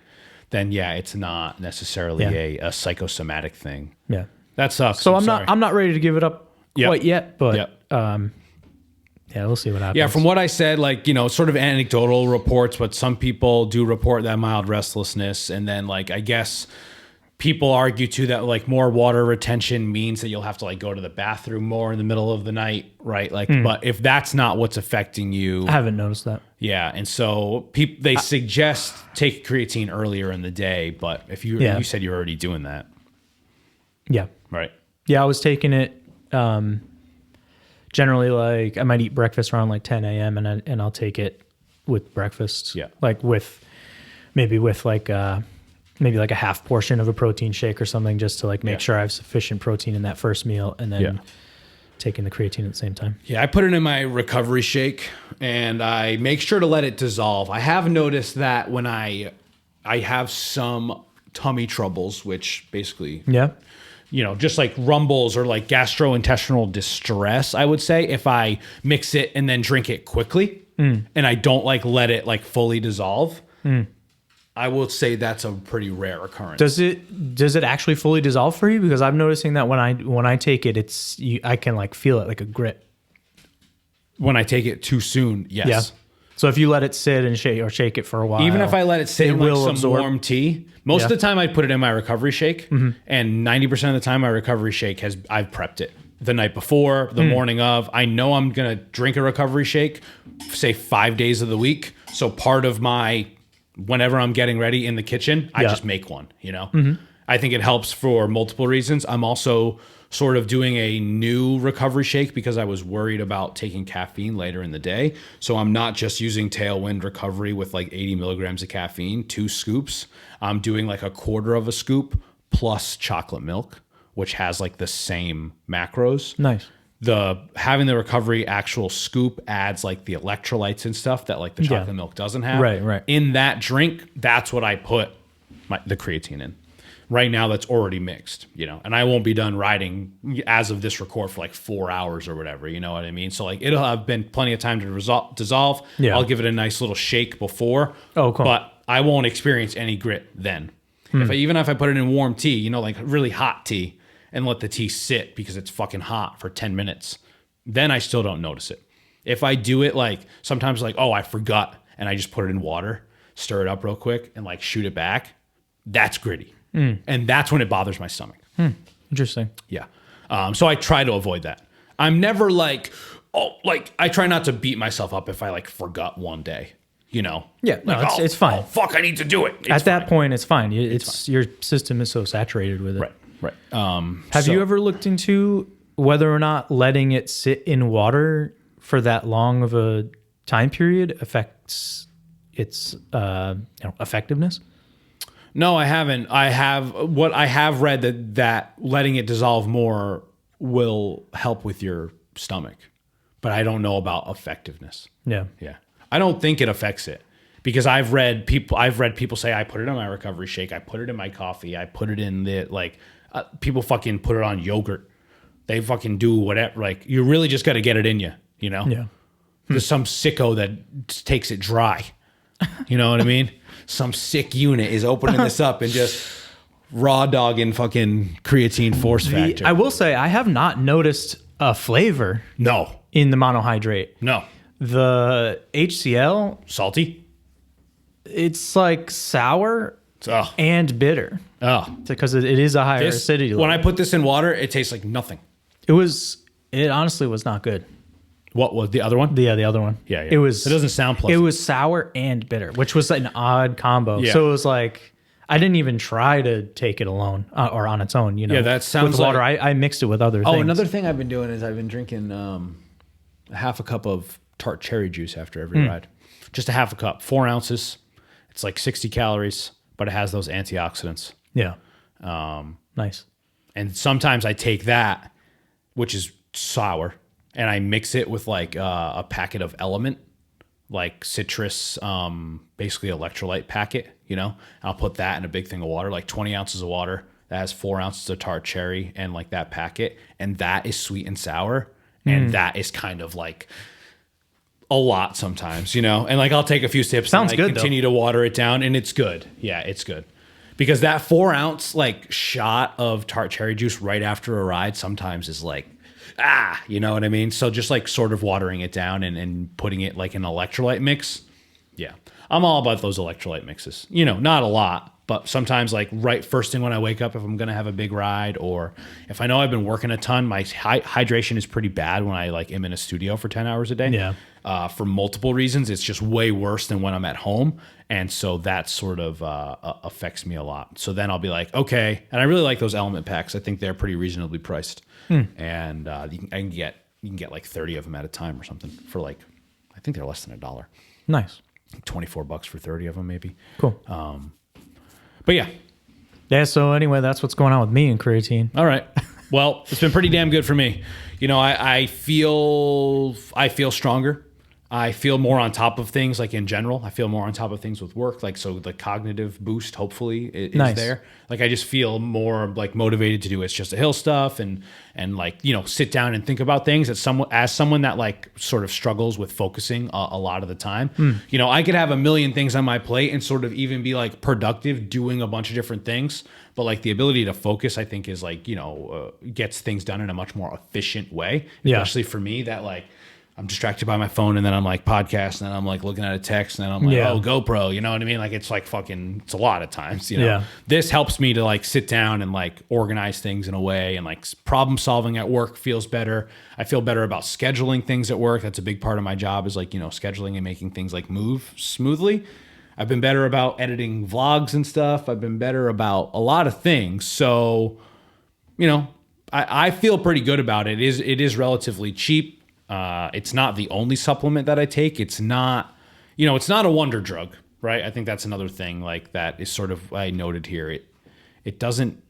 then it's not necessarily a psychosomatic thing. Yeah. That sucks. So I'm not ready to give it up quite yet, but we'll see what happens. Yeah, from what I said, like, sort of anecdotal reports, but some people do report that mild restlessness. And then, like, I guess people argue too that, like, more water retention means that you'll have to, like, go to the bathroom more in the middle of the night, right? Like, but if that's not what's affecting you, I haven't noticed that. Yeah, and so they suggest take creatine earlier in the day, but if you said you're already doing that. Yeah. Right. Yeah, I was taking it generally, like, I might eat breakfast around like 10 a.m. and I'll take it with breakfast. Yeah. Like maybe like a half portion of a protein shake or something, just to like make sure I have sufficient protein in that first meal, and then taking the creatine at the same time. Yeah, I put it in my recovery shake and I make sure to let it dissolve. I have noticed that when I have some tummy troubles, which basically just like rumbles or like gastrointestinal distress, I would say, if I mix it and then drink it quickly and I don't like let it like fully dissolve, I will say that's a pretty rare occurrence. Does it actually fully dissolve for you? Because I'm noticing that when I take it, I can like feel it like a grit. When I take it too soon, yes. Yeah. So if you let it sit and shake it for a while, even if I let it sit in like some warm tea, most of the time I put it in my recovery shake, and 90% of the time my recovery shake I've prepped it the night before, the morning of. I know I'm gonna drink a recovery shake, say 5 days of the week. So part of my whenever I'm getting ready in the kitchen, I just make one. I think it helps for multiple reasons. I'm also sort of doing a new recovery shake because I was worried about taking caffeine later in the day. So I'm not just using Tailwind Recovery with like 80 milligrams of caffeine, 2 scoops. I'm doing like a quarter of a scoop plus chocolate milk, which has like the same macros. Nice. Having the recovery actual scoop adds like the electrolytes and stuff that like the chocolate milk doesn't have. Right. In that drink, that's what I put the creatine in. Right now, that's already mixed, and I won't be done riding as of this record for like 4 hours or whatever, you know what I mean? So like it'll have been plenty of time to dissolve. Yeah. I'll give it a nice little shake before. Oh, cool. But I won't experience any grit then. Even if I put it in warm tea, like really hot tea, and let the tea sit because it's fucking hot for 10 minutes, then I still don't notice it. If I do it like sometimes like, I forgot, and I just put it in water, stir it up real quick and like shoot it back, that's gritty. And that's when it bothers my stomach. Interesting. Yeah. So I try to avoid that. I'm never like, I try not to beat myself up if I like forgot one day, Yeah, no, it's fine. Oh, fuck, I need to do it. At that point, it's fine. It's fine. Your system is so saturated with it. Right. Have you ever looked into whether or not letting it sit in water for that long of a time period affects its effectiveness? No, I haven't. I have read that letting it dissolve more will help with your stomach, but I don't know about effectiveness. Yeah. I don't think it affects it because I've read people say I put it in my recovery shake, I put it in my coffee, I put it in people fucking put it on yogurt. They fucking do whatever. Like, you really just got to get it in you, Yeah. There's some sicko that just takes it dry. You know what I mean? Some sick unit is opening this up and just raw dogging fucking creatine force factor. I will say I have not noticed a flavor. No. In the monohydrate. No. The HCl. Salty? It's like sour and bitter. Oh. Because it is a higher acidity level. When I put this in water, it tastes like nothing. It honestly was not good. What was the other one? Yeah, the other one. Yeah. It doesn't sound pleasant. It was sour and bitter, which was an odd combo. Yeah. So it was like, I didn't even try to take it alone or on its own, Yeah, that sounds with water. I mixed it with other things. Oh, another thing I've been doing is I've been drinking a half a cup of tart cherry juice after every ride. Just a half a cup, 4 ounces. It's like 60 calories, but it has those antioxidants. Yeah. Nice. And sometimes I take that, which is sour, and I mix it with like a packet of Element, like citrus, basically electrolyte packet, you know, I'll put that in a big thing of water, like 20 ounces of water that has 4 ounces of tart cherry and like that packet. And that is sweet and sour. And that is kind of like a lot sometimes, you know, and like I'll take a few sips Sounds and like good, continue to water it down, and it's good. Yeah, it's good. Because that 4 ounce like shot of tart cherry juice right after a ride sometimes is like, you know what I mean? So just like sort of watering it down and putting it like in an electrolyte mix. Yeah. I'm all about those electrolyte mixes. You know, not a lot, but sometimes like right first thing when I wake up, if I'm going to have a big ride, or if I know I've been working a ton, my hydration is pretty bad when I like am in a studio for 10 hours a day. Yeah. For multiple reasons. It's just way worse than when I'm at home. And so that sort of affects me a lot. So then I'll be like, okay. And I really like those element packs. I think they're pretty reasonably priced. And you can get like 30 of them at a time or something for like, I think they're less than $1. Nice. $24 for 30 of them maybe. Cool. But yeah. Yeah, so anyway, that's what's going on with me and creatine. All right. Well, it's been pretty damn good for me. You know, I feel stronger. I feel more on top of things, like in general. I feel more on top of things with work. Like, so the cognitive boost, hopefully, is Nice. there. Like, I just feel more like motivated to do It's Just a Hill stuff and like, you know, sit down and think about things as someone that like sort of struggles with focusing a lot of the time. You know, I could have a million things on my plate and sort of even be like productive doing a bunch of different things. But like the ability to focus, I think, is like, you know, gets things done in a much more efficient way. Yeah. Especially for me, that like, I'm distracted by my phone, and then I'm like podcast, and then I'm like looking at a text, and then I'm like, Yeah. oh, GoPro, you know what I mean? Like it's like fucking, it's a lot of times, you know? Yeah. This helps me to like sit down and like organize things in a way, and like problem solving at work feels better. I feel better about scheduling things at work. That's a big part of my job, is like, you know, scheduling and making things like move smoothly. I've been better about editing vlogs and stuff. I've been better about a lot of things. So, you know, I feel pretty good about it. It is relatively cheap. It's not the only supplement that I take. It's not, you know, it's not a wonder drug, right? I think that's another thing like that is sort of, I noted here. It doesn't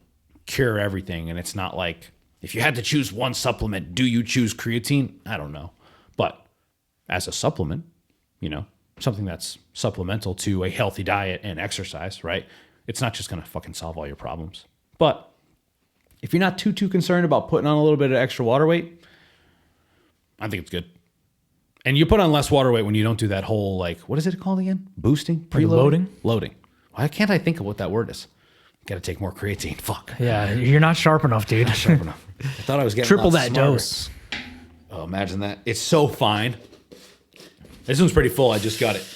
cure everything. And it's not like, if you had to choose one supplement, do you choose creatine? I don't know. But as a supplement, you know, something that's supplemental to a healthy diet and exercise, right? It's not just going to fucking solve all your problems. But if you're not too concerned about putting on a little bit of extra water weight, I think it's good. And you put on less water weight when you don't do that whole, like, what is it called again? Boosting? Preloading? Loading. Why can't I think of what that word is? Got to take more creatine. Fuck. Yeah, you're not sharp enough, dude. Not sharp enough. I thought I was getting Triple a lot that smarter. dose. Oh, imagine that. It's so fine. This one's pretty full. I just got it.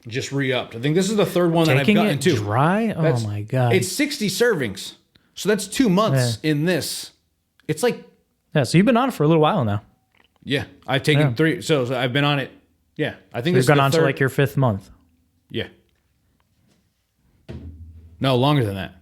Just re-upped. I think this is the third one that I've gotten it too. Dry? Oh my God. It's 60 servings. So that's 2 months in this. It's like... Yeah, so you've been on it for a little while now. Yeah, I've taken 3. So I've been on it. Yeah, I think You've this is gone the on third. to like your 5th month. Yeah. No, longer than that.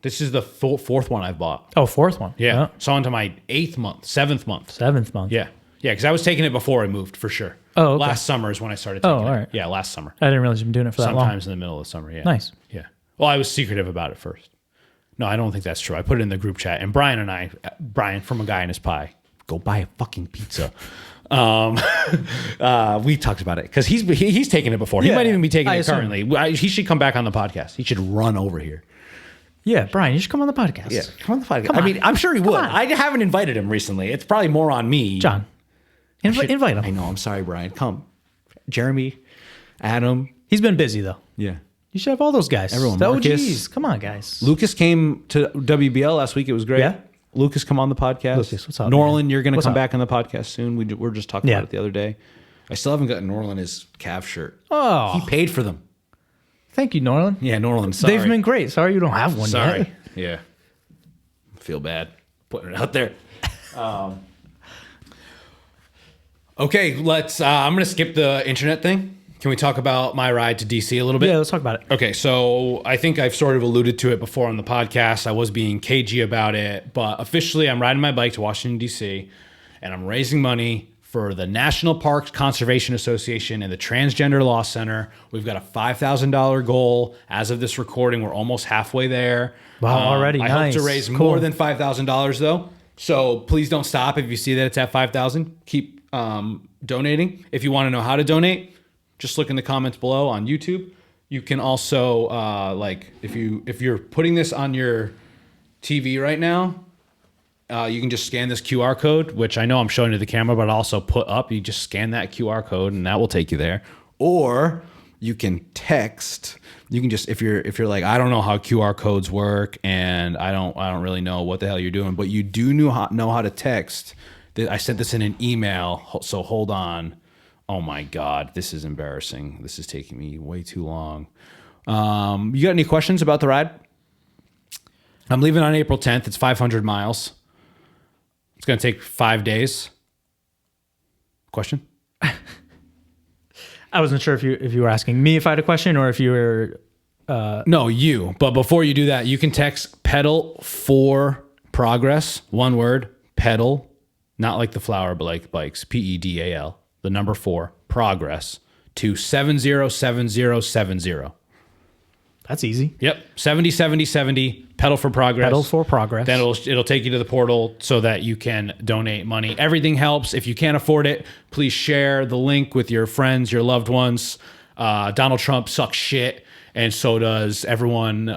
This is the 4th one I've bought. Oh, 4th one. Yeah. So on to my 8th month, 7th month. 7th month. Yeah. Yeah, because I was taking it before I moved, for sure. Oh, okay. Last summer is when I started taking it. all right. Yeah, last summer. I didn't realize you've been doing it for that long. Sometimes in the middle of the summer, yeah. Nice. Yeah. Well, I was secretive about it first. No, I don't think that's true. I put it in the group chat, and Brian and I, Brian from A Guy in His Pie, go buy a fucking pizza. We talked about it because he's taken it before. He might even be taking it currently. He should come back on the podcast. He should run over here. Yeah, Brian, you should come on the podcast. Yeah, come on the podcast. I mean, I'm sure he would. I haven't invited him recently. It's probably more on me. John, invite him. I know. I'm sorry, Brian. Come. Jeremy, Adam. He's been busy, though. Yeah. You should have all those guys. Everyone. The Marcus. OGs. Come on, guys. Lucas came to WBL last week. It was great. Yeah. Lucas, come on the podcast. Lucas, what's up, Norland, man? you're going to come up? back on the podcast soon. We were just talking about it the other day. I still haven't gotten Norland his calf shirt. Oh. He paid for them. Thank you, Norland. Yeah, Norland, sorry. They've been great. Sorry you don't have one Sorry. yet. Yeah. Feel bad putting it out there. Okay, let's. I'm going to skip the internet thing. Can we talk about my ride to DC a little bit? Yeah, let's talk about it. Okay, so I think I've sort of alluded to it before on the podcast. I was being cagey about it, but officially I'm riding my bike to Washington, D.C., and I'm raising money for the National Parks Conservation Association and the Transgender Law Center. We've got a $5,000 goal. As of this recording, we're almost halfway there. Wow, already I nice. hope to raise Cool. more than $5,000, though. So please don't stop if you see that it's at 5,000. Keep donating. If you want to know how to donate, just look in the comments below on YouTube. You can also like if you're putting this on your TV right now, you can just scan this QR code, which I know I'm showing to the camera, but I'll also put up. You just scan that QR code, and that will take you there. Or you can text. You can just if you're like, I don't know how QR codes work, and I don't really know what the hell you're doing, but you do know how to text. I sent this in an email, so hold on. Oh my God, this is embarrassing. This is taking me way too long. You got any questions about the ride? I'm leaving on April 10th. It's 500 miles. It's going to take 5 days. Question? I wasn't sure if you were asking me if I had a question or if you were... No, you. But before you do that, you can text pedal for progress. One word, pedal. Not like the flower, but like bikes. PEDAL. The number 4, progress, to 707070. That's easy. Yep. 707070, pedal for progress. Pedal for progress. Then it'll take you to the portal so that you can donate money. Everything helps. If you can't afford it, please share the link with your friends, your loved ones. Donald Trump sucks shit, and so does everyone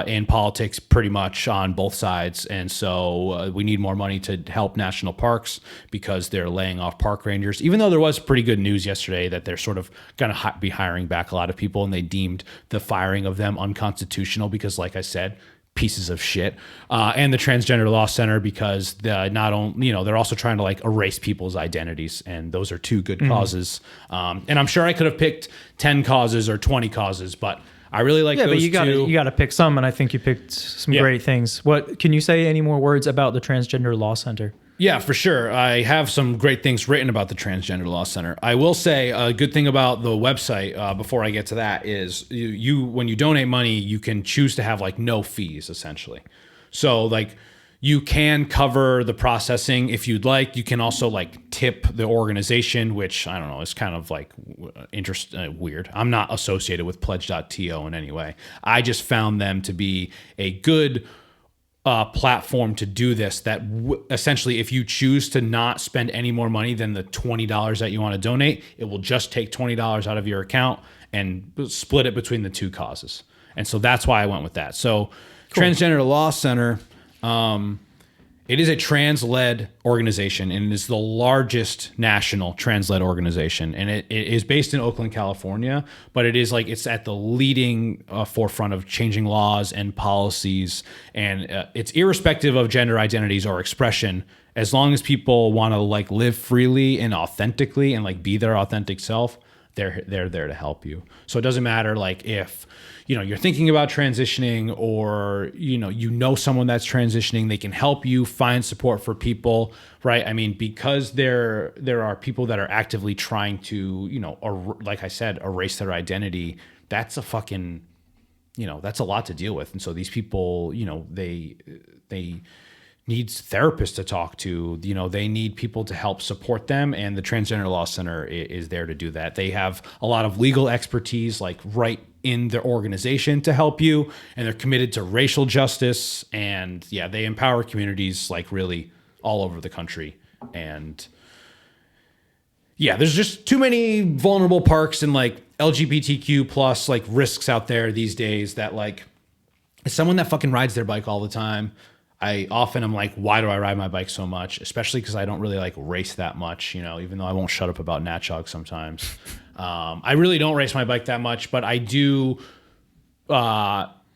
in politics pretty much on both sides. And so we need more money to help national parks because they're laying off park rangers, even though there was pretty good news yesterday that they're sort of going to be hiring back a lot of people, and they deemed the firing of them unconstitutional because, like I said, pieces of shit. And the Transgender Law Center because they're also trying to like erase people's identities, and those are 2 good causes. And I'm sure I could have picked 10 causes or 20 causes, but I really like those but two. You got to pick some, and I think you picked some great things. What can you say any more words about the Transgender Law Center? Yeah, for sure. I have some great things written about the Transgender Law Center. I will say a good thing about the website before I get to that is you when you donate money, you can choose to have like no fees essentially. So like you can cover the processing if you'd like. You can also like tip the organization, which I don't know, is kind of like weird. I'm not associated with pledge.to in any way. I just found them to be a good platform to do this that essentially if you choose to not spend any more money than the $20 that you want to donate, it will just take $20 out of your account and split it between the 2 causes. And so that's why I went with that. So cool. Transgender Law Center, it is a trans-led organization, and it is the largest national trans-led organization. And it is based in Oakland, California, but it is like it's at the leading forefront of changing laws and policies. And it's irrespective of gender identities or expression, as long as people want to like live freely and authentically and like be their authentic self, they're there to help you. So it doesn't matter like if you're thinking about transitioning or someone that's transitioning, they can help you find support for people, right? I mean, because there are people that are actively trying to like I said, erase their identity. That's a fucking that's a lot to deal with. And so these people they needs therapists to talk to. They need people to help support them, and the Transgender Law Center is there to do that. They have a lot of legal expertise, like right in their organization to help you, and they're committed to racial justice, and yeah, they empower communities like really all over the country. And yeah, there's just too many vulnerable parks and like LGBTQ plus like risks out there these days that like as someone that fucking rides their bike all the time, I often am like, why do I ride my bike so much? Especially because I don't really like race that much, even though I won't shut up about NatChog sometimes. I really don't race my bike that much, but I do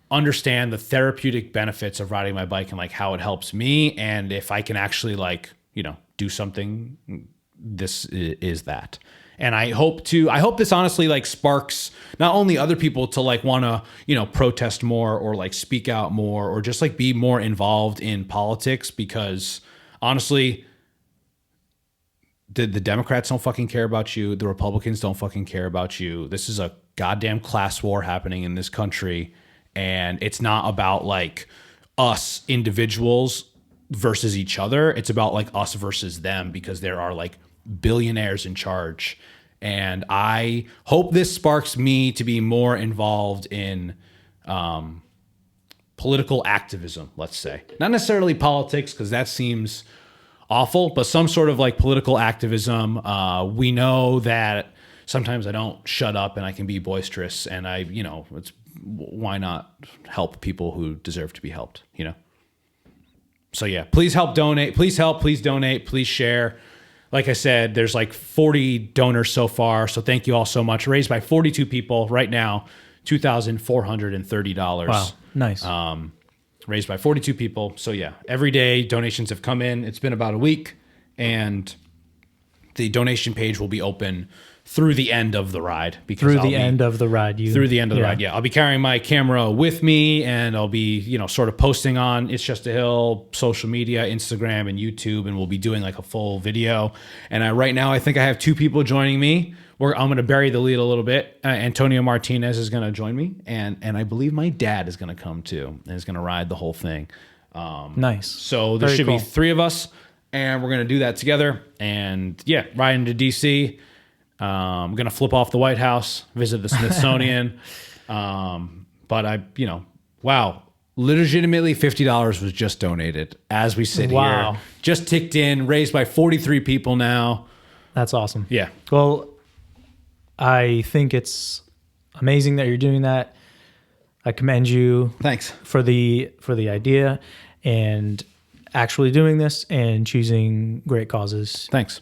understand the therapeutic benefits of riding my bike and like how it helps me. And if I can actually like, do something, this is that. And I hope this honestly like sparks not only other people to like want to, protest more or like speak out more or just like be more involved in politics, because honestly, the Democrats don't fucking care about you. The Republicans don't fucking care about you. This is a goddamn class war happening in this country. And it's not about like us individuals versus each other. It's about like us versus them, because there are like billionaires in charge. And I hope this sparks me to be more involved in political activism, let's say. Not necessarily politics, because that seems awful, but some sort of like political activism. We know that sometimes I don't shut up and I can be boisterous, and why not help people who deserve to be helped, So yeah, please help donate. Please help, please donate, please share. Like I said, there's like 40 donors so far. So thank you all so much. Raised by 42 people right now, $2,430. Wow, nice. Raised by 42 people. So yeah, every day donations have come in. It's been about a week, and the donation page will be open through the end of the ride. Through the end of the ride. Yeah. I'll be carrying my camera with me, and I'll be, sort of posting on It's Just a Hill, social media, Instagram and YouTube, and we'll be doing like a full video. And right now, I think I have 2 people joining me. I'm going to bury the lead a little bit. Antonio Martinez is going to join me, and I believe my dad is going to come too, and is going to ride the whole thing. Nice. So there should be 3 of us, and we're going to do that together. And yeah, riding to DC. I'm going to flip off the White House, visit the Smithsonian. But wow, legitimately $50 was just donated as we sit here. Just ticked in, raised by 43 people now. That's awesome. Yeah. Well, I think it's amazing that you're doing that. I commend you. Thanks for the idea and actually doing this and choosing great causes. Thanks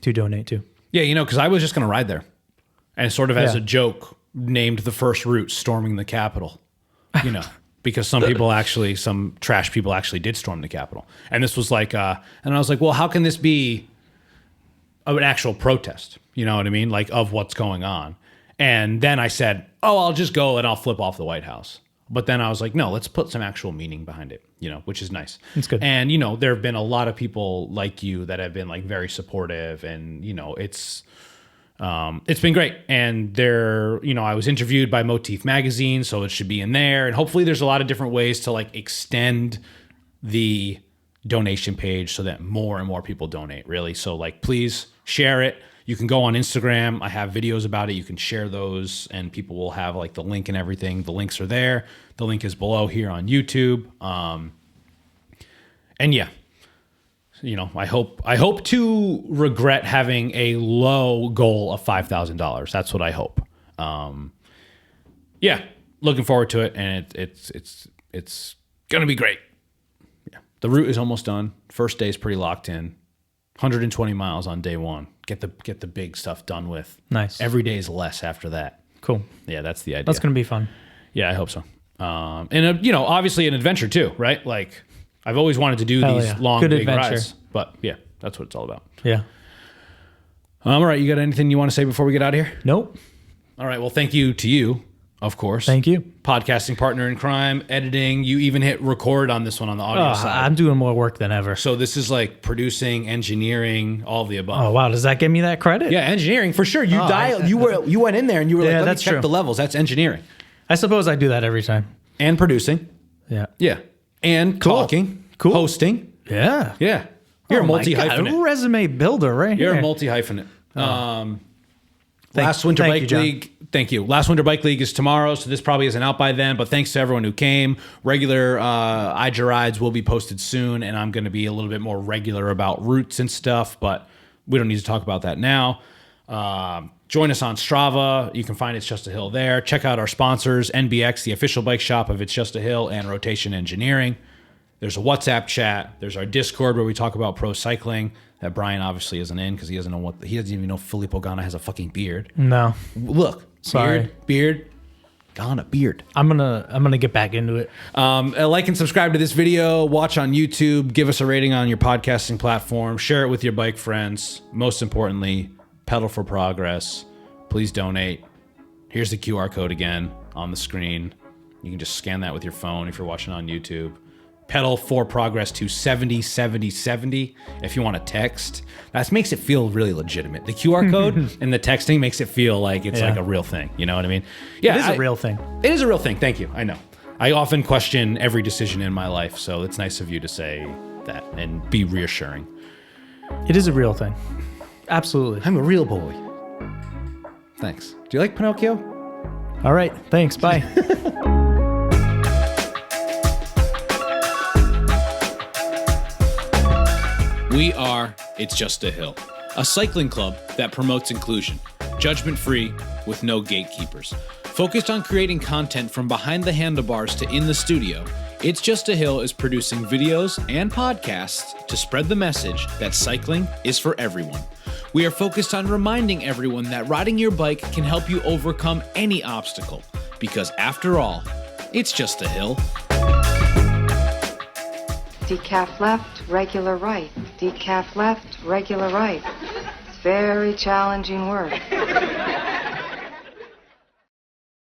to donate to. Yeah, because I was just going to ride there, and sort of as a joke, named the first route "Storming the Capitol." Because some trash people actually did storm the Capitol, and this was like, and I was like, well, how can this be an actual protest? You know what I mean? Like of what's going on. And then I said, oh, I'll just go and I'll flip off the White House. But then I was like, no, let's put some actual meaning behind it, which is nice. It's good. And, there have been a lot of people like you that have been like very supportive, and, it's been great. And I was interviewed by Motif Magazine, so it should be in there. And hopefully there's a lot of different ways to like extend the donation page so that more and more people donate, really. So like, please share it. You can go on Instagram. I have videos about it. You can share those, and people will have like the link and everything. The links are there. The link is below here on YouTube. And yeah, I hope to regret having a low goal of $5,000. That's what I hope. Yeah, looking forward to it, and it's gonna be great. Yeah, the route is almost done. First day is pretty locked in. 120 miles on day 1. Get the big stuff done with. Nice. Every day is less after that. Cool. Yeah, that's the idea. That's going to be fun. Yeah, I hope so. And obviously an adventure too, right? Like I've always wanted to do these long, good big adventure. rides. But yeah, that's what it's all about. Yeah. All right, you got anything you want to say before we get out of here? Nope. All right, well, thank you to you, of course. Thank you. Podcasting partner in crime, editing. You even hit record on this one on the audio side. I'm doing more work than ever. So this is like producing, engineering, all of the above. Oh wow, does that give me that credit? Yeah, engineering for sure. You you went in there and you were like, let me check the levels. That's engineering. I suppose I do that every time. And producing. Yeah. Yeah. And talking. Cool. Hosting. Yeah. Yeah. You're a multi-hyphenate. Resume builder right here. You're a multi-hyphenate. Last Winter Bike League. Thank you. Last Winter Bike League is tomorrow, so this probably isn't out by then, but thanks to everyone who came. Regular IJAH rides will be posted soon, and I'm going to be a little bit more regular about routes and stuff, but we don't need to talk about that now. Join us on Strava. You can find It's Just a Hill there. Check out our sponsors, NBX, the official bike shop of It's Just a Hill, and Rotation Engineering. There's a WhatsApp chat. There's our Discord where we talk about pro cycling that Brian obviously isn't in because he doesn't even know Filippo Ganna has a fucking beard. No. Look. Sorry. Beard. Ganna, beard. I'm gonna get back into it. Like and subscribe to this video. Watch on YouTube. Give us a rating on your podcasting platform. Share it with your bike friends. Most importantly, pedal for progress. Please donate. Here's the QR code again on the screen. You can just scan that with your phone if you're watching on YouTube. Pedal for progress to 707070 if you want to text. That makes it feel really legitimate. The QR code and the texting makes it feel like it's like a real thing. You know what I mean? Yeah, it is a real thing. It is a real thing. Thank you. I know. I often question every decision in my life, so it's nice of you to say that and be reassuring. It is a real thing. Absolutely. I'm a real boy. Thanks. Do you like Pinocchio? All right. Thanks. Bye. We are It's Just a Hill, a cycling club that promotes inclusion, judgment-free, with no gatekeepers. Focused on creating content from behind the handlebars to in the studio, It's Just a Hill is producing videos and podcasts to spread the message that cycling is for everyone. We are focused on reminding everyone that riding your bike can help you overcome any obstacle, because after all, it's just a hill. Decaf left, regular right. Decaf left, regular right. It's very challenging work.